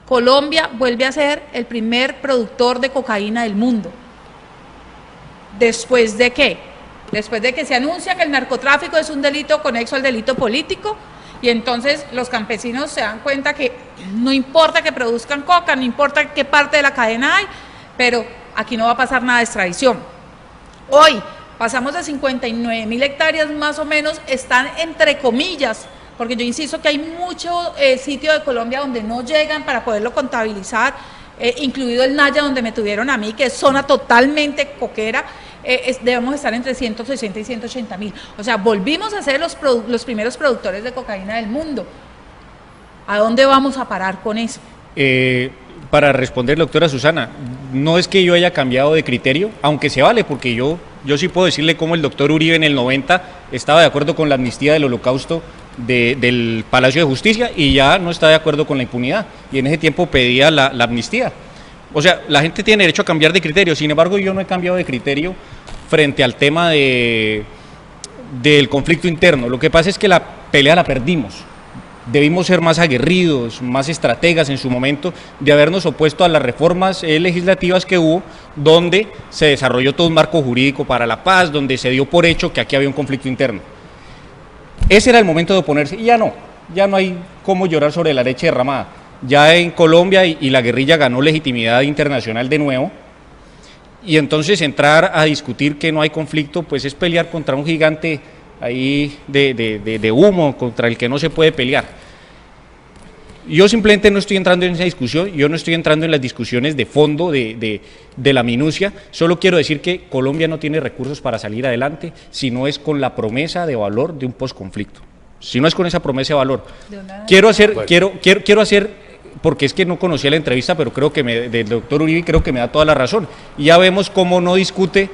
Colombia vuelve a ser el primer productor de cocaína del mundo. ¿Después de qué? Después de que se anuncia que el narcotráfico es un delito conexo al delito político, y entonces los campesinos se dan cuenta que no importa que produzcan coca, no importa qué parte de la cadena hay, pero aquí no va a pasar nada de extradición. Hoy pasamos de 59.000 hectáreas más o menos, están entre comillas, porque yo insisto que hay mucho sitio de Colombia donde no llegan para poderlo contabilizar, incluido el Naya, donde me tuvieron a mí, que es zona totalmente coquera. Debemos estar entre 160 y 180.000. O sea, volvimos a ser los primeros productores de cocaína del mundo. ¿A dónde vamos a parar con eso? Para responder, doctora Susana, no es que yo haya cambiado de criterio, aunque se vale, porque yo sí puedo decirle cómo el doctor Uribe en el 90 estaba de acuerdo con la amnistía del Holocausto del Palacio de Justicia y ya no está de acuerdo con la impunidad, y en ese tiempo pedía la amnistía. O sea, la gente tiene derecho a cambiar de criterio, sin embargo yo no he cambiado de criterio frente al tema del conflicto interno. Lo que pasa es que la pelea la perdimos. Debimos ser más aguerridos, más estrategas en su momento, de habernos opuesto a las reformas legislativas que hubo, donde se desarrolló todo un marco jurídico para la paz, donde se dio por hecho que aquí había un conflicto interno. Ese era el momento de oponerse, y ya no hay cómo llorar sobre la leche derramada. Ya en Colombia y la guerrilla ganó legitimidad internacional de nuevo, y entonces entrar a discutir que no hay conflicto, pues es pelear contra un gigante ahí de humo, contra el que no se puede pelear. yo simplemente no estoy entrando en esa discusión, yo no estoy entrando en las discusiones de fondo de la minucia, solo quiero decir que Colombia no tiene recursos para salir adelante si no es con la promesa de valor de un posconflicto, si no es con esa promesa de valor. Quiero hacer, porque es que no conocía la entrevista, pero creo que del doctor Uribe creo que me da toda la razón, y ya vemos cómo no discute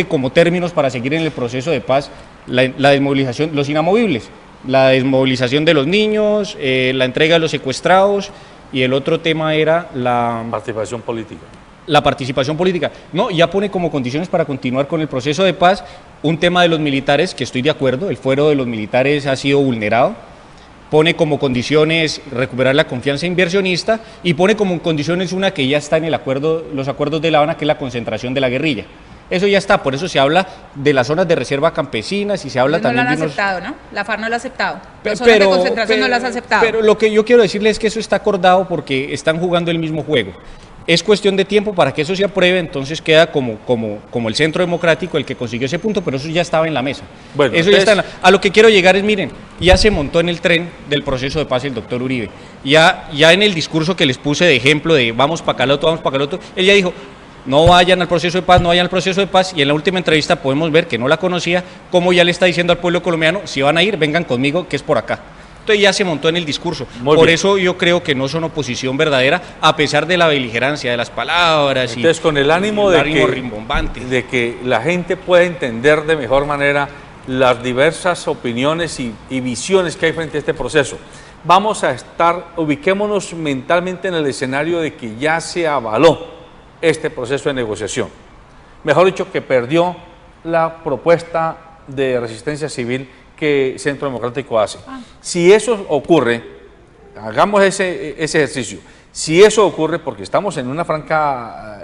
como términos para seguir en el proceso de paz la desmovilización, los inamovibles, la desmovilización de los niños, la entrega de los secuestrados, y el otro tema era la participación política. La participación política. No, ya pone como condiciones para continuar con el proceso de paz un tema de los militares, que estoy de acuerdo, el fuero de los militares ha sido vulnerado, pone como condiciones recuperar la confianza inversionista y pone como condiciones una que ya está en los acuerdos de La Habana, que es la concentración de la guerrilla. Eso ya está, por eso se habla de las zonas de reserva campesinas y se habla también de no lo han aceptado, ¿no? La FARC no lo ha aceptado. Las zonas de concentración no las ha aceptado. Pero lo que yo quiero decirles es que eso está acordado porque están jugando el mismo juego. Es cuestión de tiempo para que eso se apruebe, entonces queda como el Centro Democrático el que consiguió ese punto, pero eso ya estaba en la mesa. Bueno, eso entonces, ya está a lo que quiero llegar es, miren, ya se montó en el tren del proceso de paz el doctor Uribe. Ya en el discurso que les puse de ejemplo de vamos para acá al otro, él ya dijo, no vayan al proceso de paz, y en la última entrevista podemos ver, que no la conocía, cómo ya le está diciendo al pueblo colombiano, si van a ir, vengan conmigo, que es por acá. Entonces ya se montó en el discurso. Por eso yo creo que no son oposición verdadera, a pesar de la beligerancia de las palabras. Entonces, con el ánimo rimbombante de que la gente pueda entender de mejor manera las diversas opiniones y visiones que hay frente a este proceso, ubiquémonos mentalmente en el escenario de que ya se avaló este proceso de negociación. Mejor dicho, que perdió la propuesta de resistencia civil que Centro Democrático hace. Si eso ocurre, hagamos ese ejercicio, si eso ocurre, porque estamos en una franca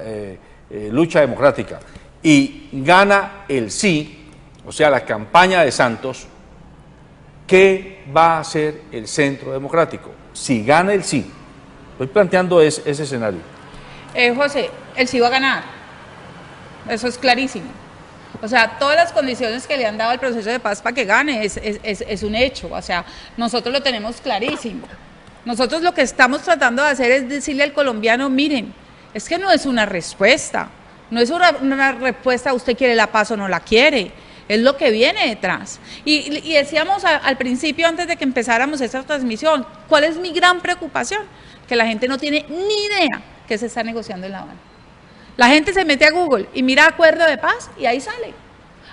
lucha democrática, y gana el sí, o sea, la campaña de Santos, ¿qué va a hacer el Centro Democrático? Si gana el sí, estoy planteando ese escenario. José, el sí va a ganar, eso es clarísimo. O sea, todas las condiciones que le han dado al proceso de paz para que gane es un hecho. O sea, nosotros lo tenemos clarísimo. Nosotros lo que estamos tratando de hacer es decirle al colombiano, miren, es que no es una respuesta, no es una respuesta, usted quiere la paz o no la quiere, es lo que viene detrás. Y decíamos al principio, antes de que empezáramos esta transmisión, ¿cuál es mi gran preocupación? Que la gente no tiene ni idea que se está negociando en La Habana. La gente se mete a Google y mira acuerdo de paz y ahí sale.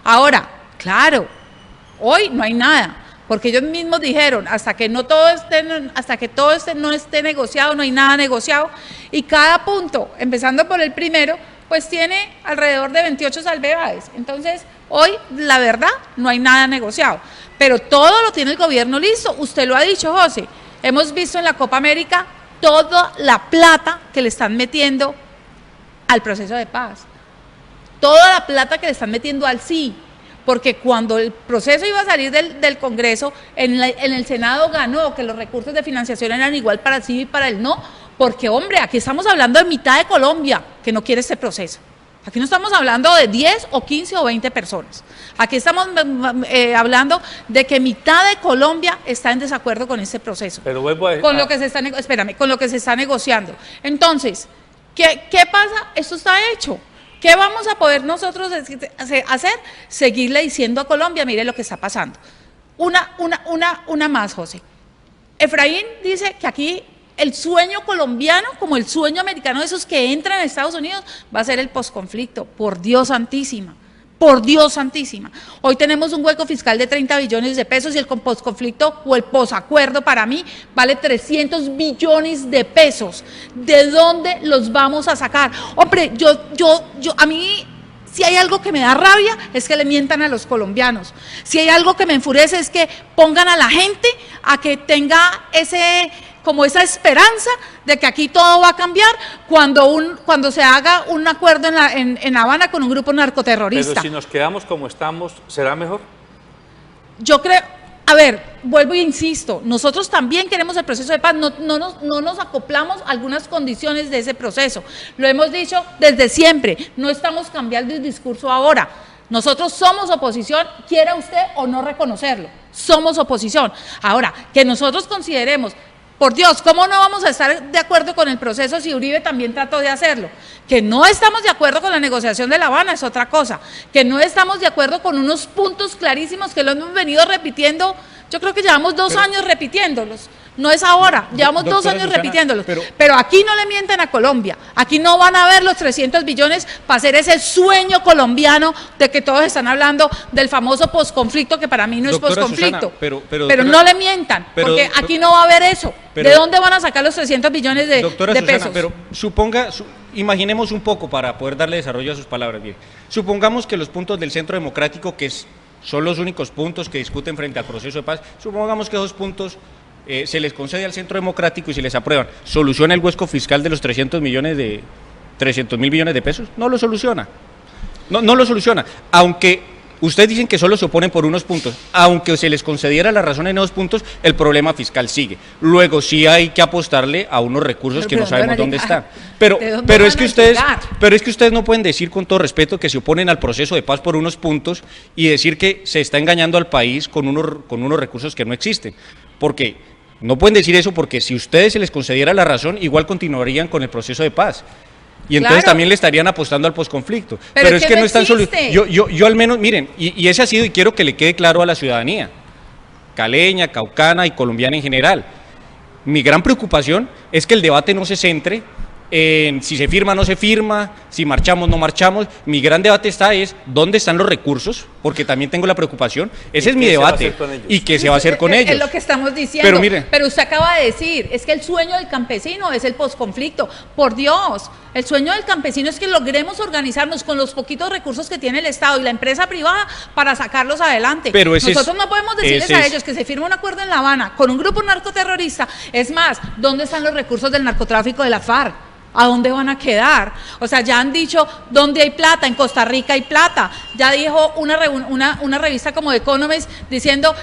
Ahora, claro, hoy no hay nada, porque ellos mismos dijeron, hasta que todo no esté negociado, no hay nada negociado, y cada punto, empezando por el primero, pues tiene alrededor de 28 salvedades. Entonces, hoy, la verdad, no hay nada negociado, pero todo lo tiene el gobierno listo. Usted lo ha dicho, José, hemos visto en la Copa América toda la plata que le están metiendo al proceso de paz, toda la plata que le están metiendo al sí, porque cuando el proceso iba a salir del Congreso, en el Senado ganó que los recursos de financiación eran igual para el sí y para el no, porque hombre, aquí estamos hablando de mitad de Colombia que no quiere este proceso. Aquí no estamos hablando de 10 o 15 o 20 personas. Aquí estamos hablando de que mitad de Colombia está en desacuerdo con este proceso. Pero vuelvo a... con lo que se está negociando. Entonces, ¿qué pasa? Esto está hecho. ¿Qué vamos a poder nosotros hacer? Seguirle diciendo a Colombia, mire lo que está pasando. Una más, José. Efraín dice que aquí el sueño colombiano, como el sueño americano de esos que entran a Estados Unidos, va a ser el posconflicto. Por Dios santísima. Por Dios santísima. Hoy tenemos un hueco fiscal de 30 billones de pesos y el posconflicto o el posacuerdo para mí vale 300 billones de pesos. ¿De dónde los vamos a sacar? Hombre, a mí, si hay algo que me da rabia es que le mientan a los colombianos. Si hay algo que me enfurece es que pongan a la gente a que tenga esa esperanza de que aquí todo va a cambiar cuando se haga un acuerdo en La Habana con un grupo narcoterrorista. Pero si nos quedamos como estamos, ¿será mejor? Yo creo, a ver, vuelvo e insisto, nosotros también queremos el proceso de paz, no nos acoplamos a algunas condiciones de ese proceso. Lo hemos dicho desde siempre, no estamos cambiando el discurso ahora. Nosotros somos oposición, quiera usted o no reconocerlo, somos oposición. Ahora, que nosotros consideremos Por Dios, ¿cómo no vamos a estar de acuerdo con el proceso si Uribe también trató de hacerlo? Que no estamos de acuerdo con la negociación de La Habana es otra cosa. Que no estamos de acuerdo con unos puntos clarísimos que lo hemos venido repitiendo. Yo creo que llevamos 2 años repitiéndolos. No es ahora, llevamos 2 años Susana, repitiéndolos. Pero aquí no le mienten a Colombia. Aquí no van a ver los 300 billones para hacer ese sueño colombiano de que todos están hablando del famoso posconflicto, que para mí no es posconflicto. Pero no le mientan, porque aquí no va a haber eso. ¿De dónde van a sacar los 300 billones de pesos? Pero imaginemos un poco para poder darle desarrollo a sus palabras. Bien, supongamos que los puntos del Centro Democrático, que son los únicos puntos que discuten frente al proceso de paz, supongamos que esos puntos se les concede al Centro Democrático y se les aprueban. ¿Soluciona el huesco fiscal de los 300 mil millones de pesos? No lo soluciona. No lo soluciona. Aunque ustedes dicen que solo se oponen por unos puntos, aunque se les concediera la razón en esos puntos, el problema fiscal sigue. Luego sí hay que apostarle a unos recursos que no sabemos dónde están. Pero es que ustedes no pueden decir con todo respeto que se oponen al proceso de paz por unos puntos y decir que se está engañando al país con unos recursos que no existen. Porque no pueden decir eso, porque si ustedes se les concediera la razón, igual continuarían con el proceso de paz. Y entonces también le estarían apostando al posconflicto. Pero es que no están solo. Yo al menos, miren, y ese ha sido, y quiero que le quede claro a la ciudadanía, caleña, caucana y colombiana en general. Mi gran preocupación es que el debate no se centre en si se firma o no se firma, si marchamos o no marchamos. Mi gran debate es dónde están los recursos, porque también tengo la preocupación. Ese es mi debate. ¿Y qué se va a hacer con ellos? Es lo que estamos diciendo. Pero usted acaba de decir, es que el sueño del campesino es el posconflicto. Por Dios, el sueño del campesino es que logremos organizarnos con los poquitos recursos que tiene el Estado y la empresa privada para sacarlos adelante. Nosotros no podemos decirles a ellos que se firme un acuerdo en La Habana con un grupo narcoterrorista. Es más, ¿dónde están los recursos del narcotráfico de la FARC? ¿A dónde van a quedar? O sea, ya han dicho dónde hay plata, en Costa Rica hay plata. Ya dijo una revista como Economist diciendo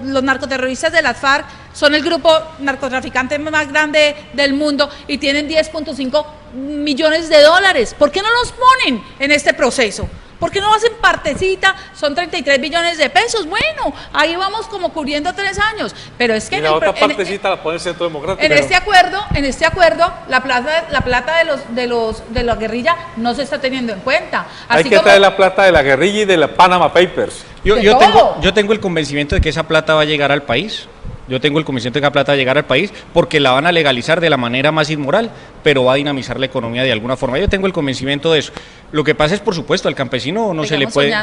los narcoterroristas de las FARC son el grupo narcotraficante más grande del mundo y tienen 10.5 millones de dólares. ¿Por qué no los ponen en este proceso? ¿Por qué no hacen partecita? Son 33 billones de pesos. Bueno, ahí vamos como cubriendo 3 años. Pero es que la otra partecita la pone el Centro Democrático. En este acuerdo, la plata de la guerrilla no se está teniendo en cuenta. Hay que traer la plata de la guerrilla y de la Panama Papers. Yo tengo el convencimiento de que esa plata va a llegar al país. Yo tengo el convencimiento de que la plata va a llegar al país porque la van a legalizar de la manera más inmoral, pero va a dinamizar la economía de alguna forma. Yo tengo el convencimiento de eso. Lo que pasa es, por supuesto, al campesino no se le puede...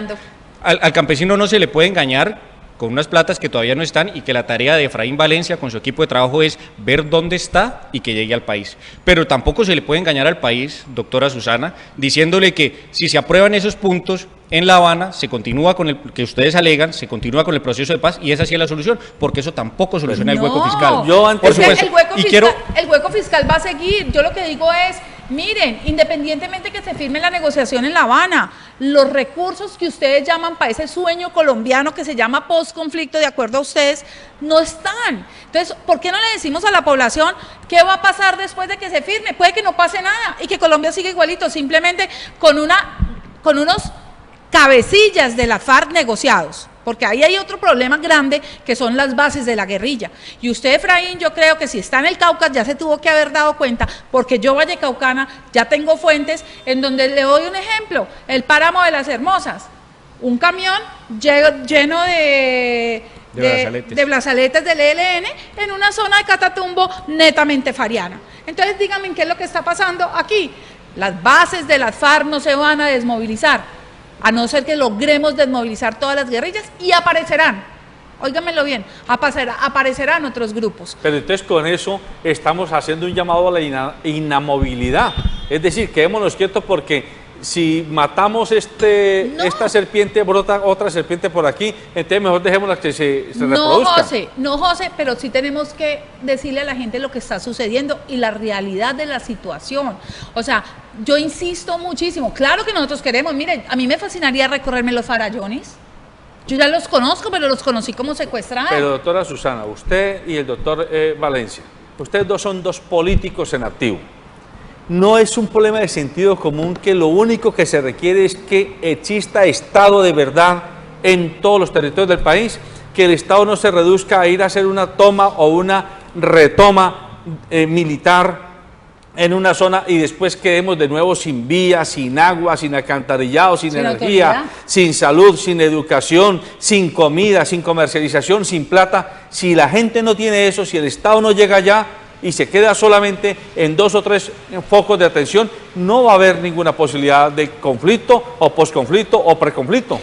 Al campesino no se le puede engañar con unas platas que todavía no están y que la tarea de Efraín Valencia con su equipo de trabajo es ver dónde está y que llegue al país. Pero tampoco se le puede engañar al país, doctora Susana, diciéndole que si se aprueban esos puntos en La Habana, se continúa con el que ustedes alegan, se continúa con el proceso de paz y esa sí es la solución, porque eso tampoco soluciona el hueco fiscal. El hueco fiscal va a seguir. Yo lo que digo es, miren, independientemente que se firme la negociación en La Habana, los recursos que ustedes llaman para ese sueño colombiano que se llama posconflicto, de acuerdo a ustedes, no están. Entonces, ¿por qué no le decimos a la población qué va a pasar después de que se firme? Puede que no pase nada y que Colombia siga igualito, simplemente con unos cabecillas de la FARC negociados, porque ahí hay otro problema grande que son las bases de la guerrilla. Y usted, Efraín, yo creo que si está en el Cauca ya se tuvo que haber dado cuenta, porque yo, vallecaucana, ya tengo fuentes en donde le doy un ejemplo: el páramo de Las Hermosas, un camión lleno de brazaletes del ELN en una zona de Catatumbo netamente fariana. Entonces díganme qué es lo que está pasando aquí. Las bases de las FARC no se van a desmovilizar, a no ser que logremos desmovilizar todas las guerrillas, y aparecerán, óiganmelo bien, aparecerán otros grupos. Pero entonces con eso estamos haciendo un llamado a la inamovilidad, es decir, quedémonos quietos porque si matamos esta serpiente, brota otra serpiente por aquí, entonces mejor dejémosla que se reproduzca. No, José, pero sí tenemos que decirle a la gente lo que está sucediendo y la realidad de la situación. O sea, yo insisto muchísimo, claro que nosotros queremos, miren, a mí me fascinaría recorrerme los farallones. Yo ya los conozco, pero los conocí como secuestrados. Pero doctora Susana, usted y el doctor Valencia, ustedes dos son dos políticos en activo. No es un problema de sentido común que lo único que se requiere es que exista Estado de verdad en todos los territorios del país, que el Estado no se reduzca a ir a hacer una toma o una retoma militar en una zona y después quedemos de nuevo sin vías, sin agua, sin alcantarillado, sin energía, autoridad, sin salud, sin educación, sin comida, sin comercialización, sin plata. Si la gente no tiene eso, si el Estado no llega allá y se queda solamente en 2 o 3 focos de atención, no va a haber ninguna posibilidad de conflicto o posconflicto o preconflicto.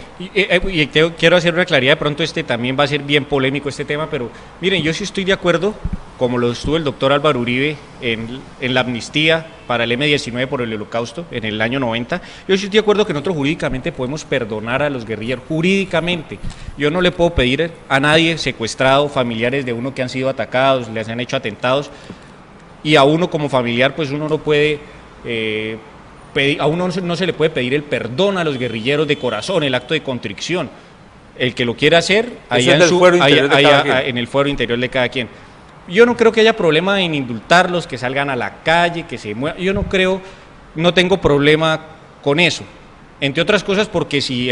Quiero hacer una claridad, de pronto también va a ser bien polémico este tema, pero miren, yo sí estoy de acuerdo, como lo estuvo el doctor Álvaro Uribe en la amnistía para el M-19 por el Holocausto en el año 90, yo sí estoy de acuerdo que nosotros jurídicamente podemos perdonar a los guerrilleros, jurídicamente. Yo no le puedo pedir a nadie secuestrado, familiares de uno que han sido atacados, les han hecho atentados, y a uno como familiar, pues uno no puede... a uno no se le puede pedir el perdón a los guerrilleros de corazón, el acto de contrición. El que lo quiera hacer, allá en el fuero interior de cada quien. Yo no creo que haya problema en indultarlos, que salgan a la calle, que se muevan. Yo no tengo problema con eso. Entre otras cosas porque si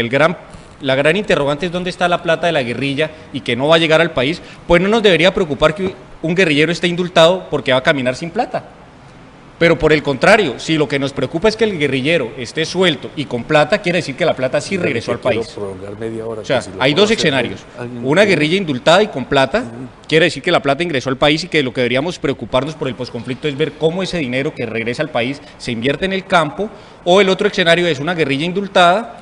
la gran interrogante es dónde está la plata de la guerrilla y que no va a llegar al país, pues no nos debería preocupar que un guerrillero esté indultado porque va a caminar sin plata. Pero por el contrario, si lo que nos preocupa es que el guerrillero esté suelto y con plata, quiere decir que la plata sí regresó al país. O sea, hay dos escenarios. Una guerrilla indultada y con plata, quiere decir que la plata ingresó al país y que lo que deberíamos preocuparnos por el posconflicto es ver cómo ese dinero que regresa al país se invierte en el campo, o el otro escenario es una guerrilla indultada,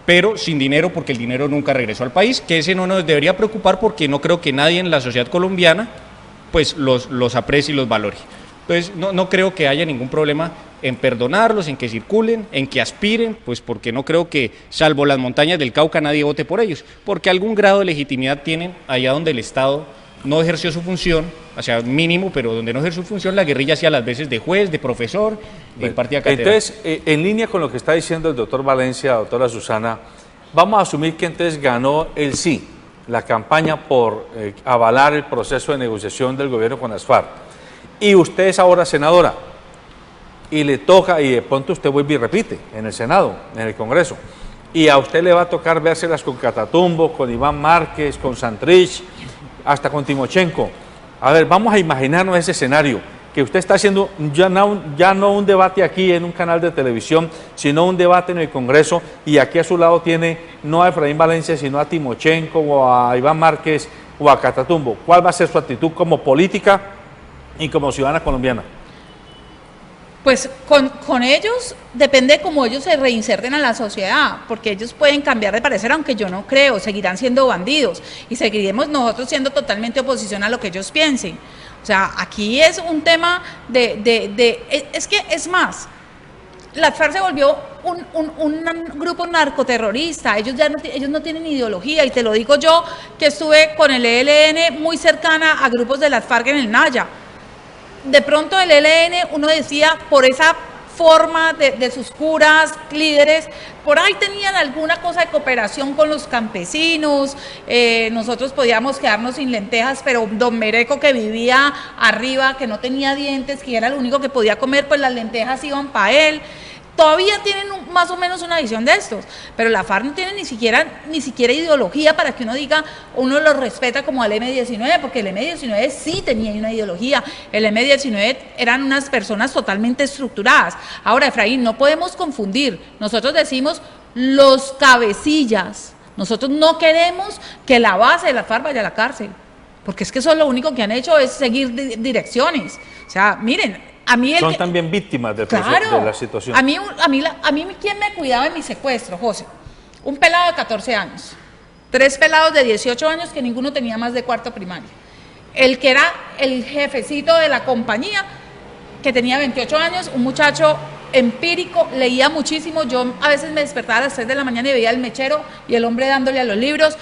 pero sin dinero porque el dinero nunca regresó al país, que ese no nos debería preocupar porque no creo que nadie en la sociedad colombiana pues los aprecie y los valore. Entonces, no creo que haya ningún problema en perdonarlos, en que circulen, en que aspiren, pues porque no creo que, salvo las montañas del Cauca, nadie vote por ellos, porque algún grado de legitimidad tienen allá donde el Estado no ejerció su función, o sea, mínimo, pero donde no ejerció su función, la guerrilla hacía las veces de juez, de profesor, de impartía cátedra. Entonces, en línea con lo que está diciendo el doctor Valencia, doctora Susana, vamos a asumir que entonces ganó el sí, la campaña por avalar el proceso de negociación del gobierno con las FARC. Y usted es ahora senadora, y le toca, y de pronto usted vuelve y repite en el Senado, en el Congreso, y a usted le va a tocar vérselas con Catatumbo, con Iván Márquez, con Santrich, hasta con Timochenko. A ver, vamos a imaginarnos ese escenario, que usted está haciendo ya no un debate aquí en un canal de televisión, sino un debate en el Congreso, y aquí a su lado tiene no a Efraín Valencia, sino a Timochenko, o a Iván Márquez, o a Catatumbo. ¿Cuál va a ser su actitud como política y como ciudadana colombiana? Pues con ellos depende cómo ellos se reinserten a la sociedad, porque ellos pueden cambiar de parecer, aunque yo no creo, seguirán siendo bandidos y seguiremos nosotros siendo totalmente oposición a lo que ellos piensen. O sea, aquí es un tema es que es más, la FARC se volvió un grupo narcoterrorista, ellos no tienen ideología, y te lo digo yo que estuve con el ELN muy cercana a grupos de las FARC en el Naya. De pronto el ELN, uno decía, por esa forma de sus curas, líderes, por ahí tenían alguna cosa de cooperación con los campesinos, nosotros podíamos quedarnos sin lentejas, pero don Mereco, que vivía arriba, que no tenía dientes, que era el único que podía comer, pues las lentejas iban para él. Todavía tienen más o menos una visión de estos, pero la FARC no tiene ni siquiera ideología para que uno diga, uno lo respeta como al M-19, porque el M-19 sí tenía una ideología, el M-19 eran unas personas totalmente estructuradas. Ahora, Efraín, no podemos confundir, nosotros decimos los cabecillas, nosotros no queremos que la base de la FARC vaya a la cárcel, porque es que eso lo único que han hecho es seguir direcciones. O sea, miren, son también víctimas del proceso, de la situación. A mí, ¿quién me cuidaba en mi secuestro, José? Un pelado de 14 años, 3 pelados de 18 años que ninguno tenía más de cuarto primario. El que era el jefecito de la compañía, que tenía 28 años, un muchacho empírico, leía muchísimo. Yo a veces me despertaba a las 3 de la mañana y veía el mechero y el hombre dándole a los libros,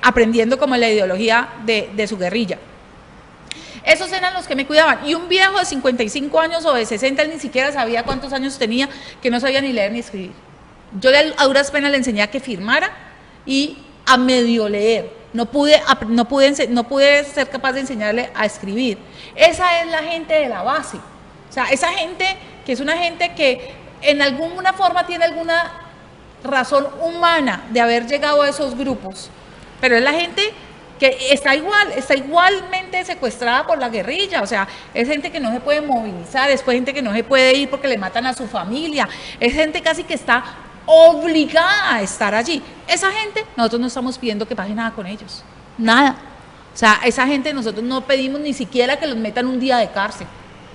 aprendiendo como la ideología de su guerrilla. Esos eran los que me cuidaban. Y un viejo de 55 años o de 60, él ni siquiera sabía cuántos años tenía, que no sabía ni leer ni escribir. Yo a duras penas le enseñé a que firmara y a medio leer. No pude ser capaz de enseñarle a escribir. Esa es la gente de la base. O sea, esa gente que es una gente que en alguna forma tiene alguna razón humana de haber llegado a esos grupos. Pero es la gente que está igualmente secuestrada por la guerrilla, o sea, es gente que no se puede movilizar, es gente que no se puede ir porque le matan a su familia, es gente casi que está obligada a estar allí. Esa gente, nosotros no estamos pidiendo que pague nada con ellos, nada. O sea, esa gente nosotros no pedimos ni siquiera que los metan un día de cárcel,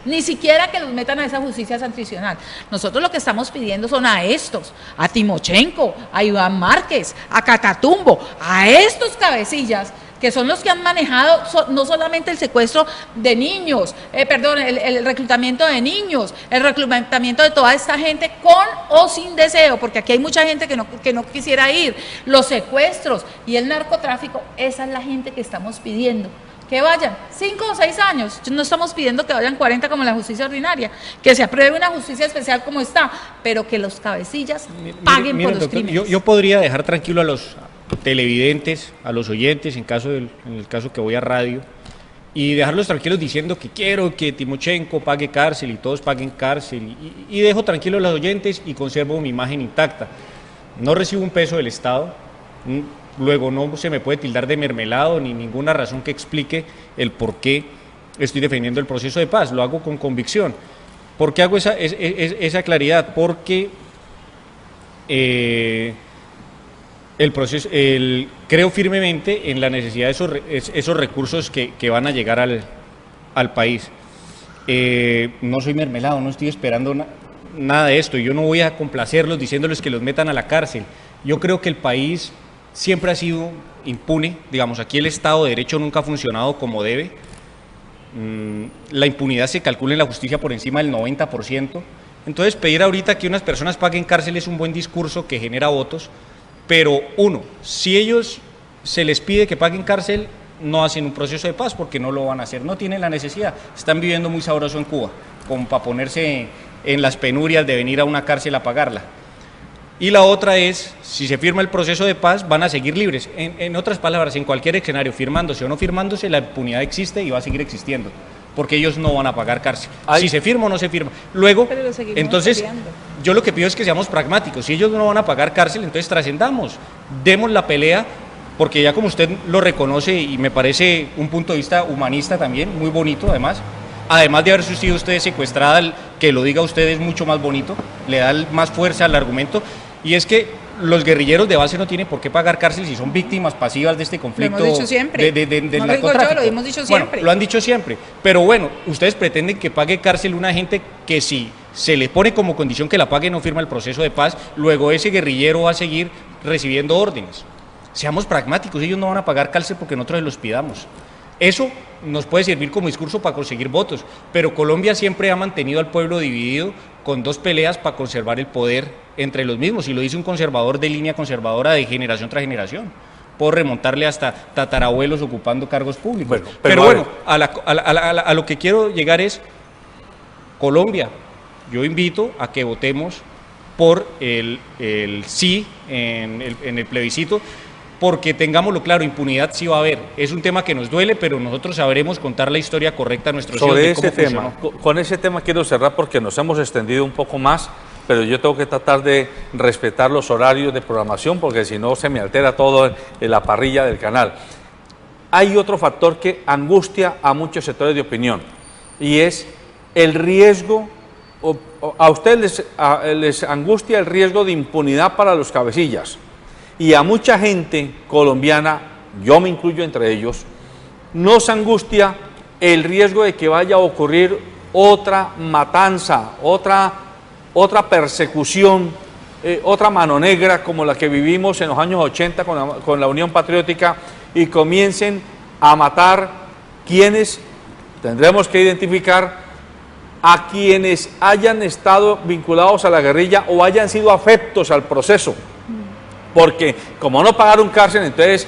ni siquiera que los metan a esa justicia transicional. Nosotros lo que estamos pidiendo son a estos, a Timochenko, a Iván Márquez, a Catatumbo, a estos cabecillas, que son los que han manejado no solamente el secuestro de niños, el reclutamiento de niños, el reclutamiento de toda esta gente con o sin deseo, porque aquí hay mucha gente que no quisiera ir, los secuestros y el narcotráfico. Esa es la gente que estamos pidiendo que vayan 5 o 6 años. No estamos pidiendo que vayan 40 como la justicia ordinaria, que se apruebe una justicia especial como está, pero que los cabecillas paguen por los doctor, crímenes. yo podría dejar tranquilo a los televidentes, a los oyentes, en el caso que voy a radio, y dejarlos tranquilos diciendo que quiero que Timochenko pague cárcel y todos paguen cárcel, y dejo tranquilos a los oyentes y conservo mi imagen intacta. No recibo un peso del Estado, luego no se me puede tildar de mermelado ni ninguna razón que explique el por qué estoy defendiendo el proceso de paz, lo hago con convicción. ¿Por qué hago esa claridad? Porque creo firmemente en la necesidad de esos recursos que van a llegar al país. No soy mermelado, no estoy esperando nada de esto, yo no voy a complacerlos diciéndoles que los metan a la cárcel. Yo creo que el país siempre ha sido impune, digamos, aquí el Estado de Derecho nunca ha funcionado como debe. La impunidad se calcula en la justicia por encima del 90%. Entonces, pedir ahorita que unas personas paguen cárcel es un buen discurso que genera votos, pero si ellos se les pide que paguen cárcel, no hacen un proceso de paz porque no lo van a hacer, no tienen la necesidad, están viviendo muy sabroso en Cuba, como para ponerse en las penurias de venir a una cárcel a pagarla. Y la otra es, si se firma el proceso de paz, van a seguir libres. En otras palabras, en cualquier escenario, firmándose o no firmándose, la impunidad existe y va a seguir existiendo, porque ellos no van a pagar cárcel. Si se firma o no se firma. Luego, entonces, yo lo que pido es que seamos pragmáticos. Si ellos no van a pagar cárcel, entonces trascendamos, demos la pelea, porque ya como usted lo reconoce, y me parece un punto de vista humanista también, muy bonito además de haber sido usted secuestrada, que lo diga usted es mucho más bonito, le da más fuerza al argumento. Y es que los guerrilleros de base no tienen por qué pagar cárcel si son víctimas pasivas de este conflicto. Lo hemos dicho siempre. Del no narcotráfico. Lo digo yo, lo hemos dicho siempre. Bueno, lo han dicho siempre. Pero bueno, ustedes pretenden que pague cárcel una gente que si se le pone como condición que la pague no firma el proceso de paz, luego ese guerrillero va a seguir recibiendo órdenes. Seamos pragmáticos, ellos no van a pagar cárcel porque nosotros los pidamos. Eso nos puede servir como discurso para conseguir votos, pero Colombia siempre ha mantenido al pueblo dividido con dos peleas para conservar el poder entre los mismos, y lo dice un conservador de línea conservadora de generación tras generación. Puedo remontarle hasta tatarabuelos ocupando cargos públicos. Pero bueno, a lo que quiero llegar es, Colombia, yo invito a que votemos por el sí en el plebiscito, porque tengámoslo claro, impunidad sí va a haber. Es un tema que nos duele, pero nosotros sabremos contar la historia correcta a nuestros hijos. Sobre ese tema, con ese tema quiero cerrar porque nos hemos extendido un poco más, pero yo tengo que tratar de respetar los horarios de programación porque si no se me altera todo en la parrilla del canal. Hay otro factor que angustia a muchos sectores de opinión y es el riesgo, a ustedes les angustia el riesgo de impunidad para los cabecillas. Y a mucha gente colombiana, yo me incluyo entre ellos, nos angustia el riesgo de que vaya a ocurrir otra matanza, otra persecución, otra mano negra como la que vivimos en los años 80 con la Unión Patriótica y comiencen a matar quienes tendremos que identificar a quienes hayan estado vinculados a la guerrilla o hayan sido afectos al proceso. Porque como no pagaron cárcel, entonces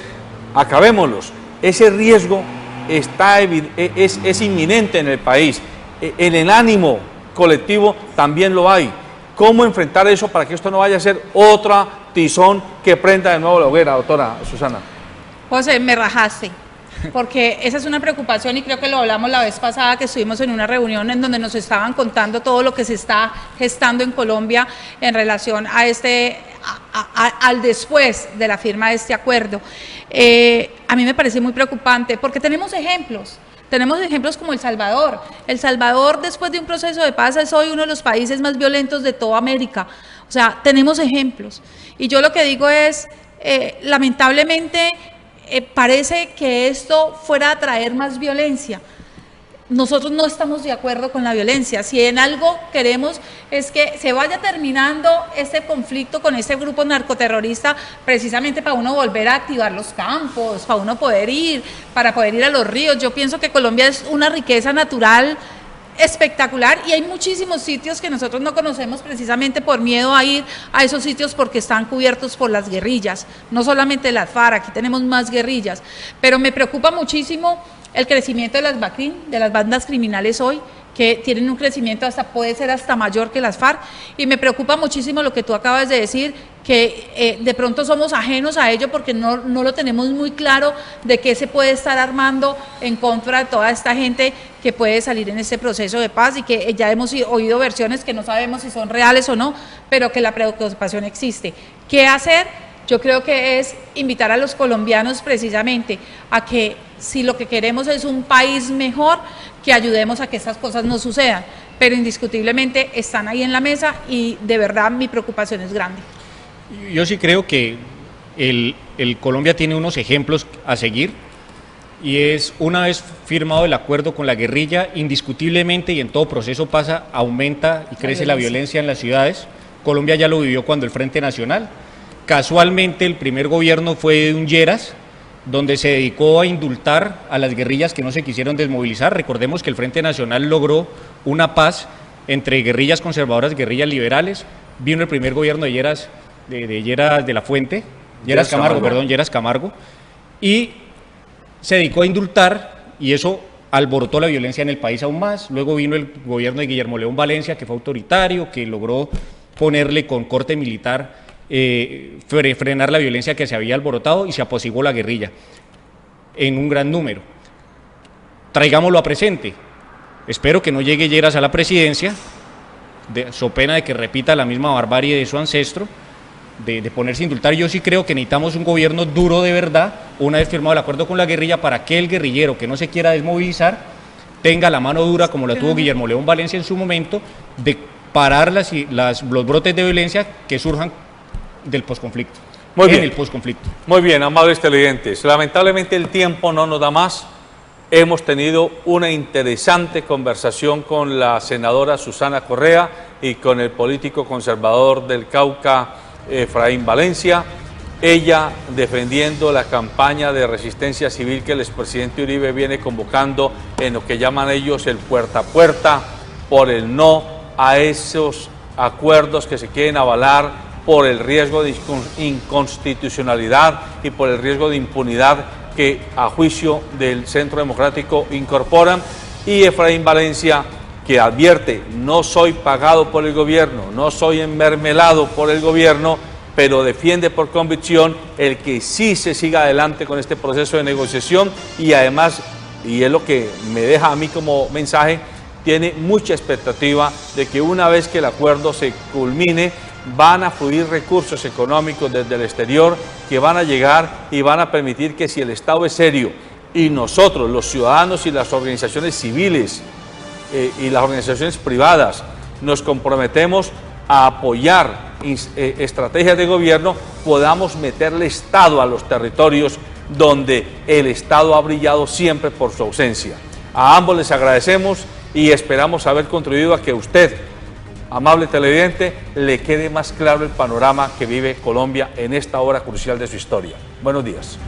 acabémoslos. Ese riesgo es inminente en el país. En el ánimo colectivo también lo hay. ¿Cómo enfrentar eso para que esto no vaya a ser otra tizón que prenda de nuevo la hoguera, doctora Susana? José, me rajaste. porque esa es una preocupación y creo que lo hablamos la vez pasada que estuvimos en una reunión en donde nos estaban contando todo lo que se está gestando en Colombia en relación a al después de la firma de este acuerdo. A mí me parece muy preocupante porque tenemos ejemplos como El Salvador. El Salvador, después de un proceso de paz, es hoy uno de los países más violentos de toda América. O sea, tenemos ejemplos. Y yo lo que digo es, lamentablemente, parece que esto fuera a traer más violencia. Nosotros no estamos de acuerdo con la violencia. Si en algo queremos es que se vaya terminando este conflicto con este grupo narcoterrorista, precisamente para uno volver a activar los campos, para uno para poder ir a los ríos. Yo pienso que Colombia es una riqueza natural espectacular y hay muchísimos sitios que nosotros no conocemos precisamente por miedo a ir a esos sitios porque están cubiertos por las guerrillas, no solamente las FARC, aquí tenemos más guerrillas, pero me preocupa muchísimo el crecimiento de las BACRIM, de las bandas criminales hoy, que tienen un crecimiento puede ser hasta mayor que las FARC, y me preocupa muchísimo lo que tú acabas de decir, que de pronto somos ajenos a ello porque no lo tenemos muy claro de qué se puede estar armando en contra de toda esta gente que puede salir en este proceso de paz y que ya hemos oído versiones que no sabemos si son reales o no, pero que la preocupación existe. ¿Qué hacer? Yo creo que es invitar a los colombianos precisamente a que si lo que queremos es un país mejor, que ayudemos a que estas cosas no sucedan, pero indiscutiblemente están ahí en la mesa y de verdad mi preocupación es grande. Yo sí creo que el Colombia tiene unos ejemplos a seguir y es una vez firmado el acuerdo con la guerrilla, indiscutiblemente y en todo proceso pasa, aumenta y crece la violencia en las ciudades. Colombia ya lo vivió cuando el Frente Nacional. Casualmente el primer gobierno fue de un Lleras, donde se dedicó a indultar a las guerrillas que no se quisieron desmovilizar. Recordemos que el Frente Nacional logró una paz entre guerrillas conservadoras y guerrillas liberales. Vino el primer gobierno de Lleras, de la Fuente, Lleras Camargo, y se dedicó a indultar y eso alborotó la violencia en el país aún más. Luego vino el gobierno de Guillermo León Valencia, que fue autoritario, que logró ponerle con corte militar frenar la violencia que se había alborotado y se apaciguó la guerrilla en un gran número. Traigámoslo a presente. Espero que no llegue Lleras a la presidencia, so pena de que repita la misma barbarie de su ancestro, de ponerse a indultar. Yo sí creo que necesitamos un gobierno duro de verdad, una vez firmado el acuerdo con la guerrilla, para que el guerrillero que no se quiera desmovilizar tenga la mano dura, como la tuvo Guillermo León Valencia en su momento, de parar los brotes de violencia que surjan del posconflicto. Muy bien. En el posconflicto. Muy bien, amables televidentes. Lamentablemente el tiempo no nos da más. Hemos tenido una interesante conversación con la senadora Susana Correa y con el político conservador del Cauca, Efraín Valencia. Ella defendiendo la campaña de resistencia civil que el expresidente Uribe viene convocando en lo que llaman ellos el puerta a puerta, por el no a esos acuerdos que se quieren avalar, por el riesgo de inconstitucionalidad y por el riesgo de impunidad que a juicio del Centro Democrático incorporan, y Efraín Valencia, que advierte: no soy pagado por el gobierno, no soy enmermelado por el gobierno, pero defiende por convicción el que sí se siga adelante con este proceso de negociación, y además, y es lo que me deja a mí como mensaje, tiene mucha expectativa de que una vez que el acuerdo se culmine, van a fluir recursos económicos desde el exterior que van a llegar y van a permitir que, si el Estado es serio y nosotros, los ciudadanos y las organizaciones civiles y las organizaciones privadas, nos comprometemos a apoyar estrategias de gobierno, podamos meterle Estado a los territorios donde el Estado ha brillado siempre por su ausencia. A ambos les agradecemos y esperamos haber contribuido a que usted, amable televidente, le quede más claro el panorama que vive Colombia en esta hora crucial de su historia. Buenos días.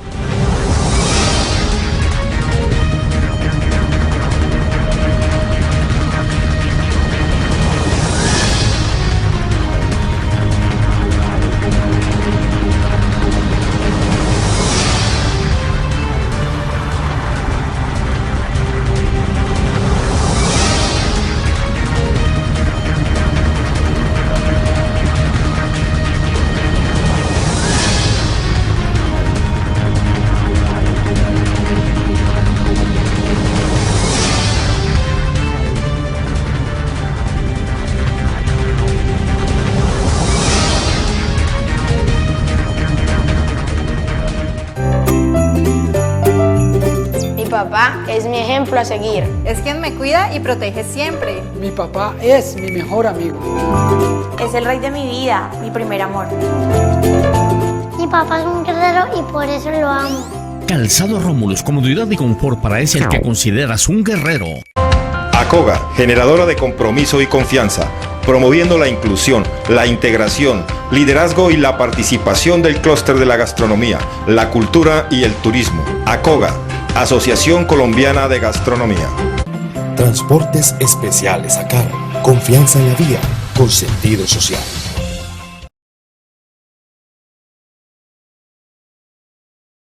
papá es mi ejemplo a seguir. Es quien me cuida y protege siempre. Mi papá es mi mejor amigo. Es el rey de mi vida, mi primer amor. Mi papá es un guerrero y por eso lo amo. Calzado Romulus, comodidad y confort para ese al que consideras un guerrero. ACOGA, generadora de compromiso y confianza, promoviendo la inclusión, la integración, liderazgo y la participación del clúster de la gastronomía, la cultura y el turismo. ACOGA, Asociación Colombiana de Gastronomía. Transportes especiales ACAR. Confianza en la vía con sentido social.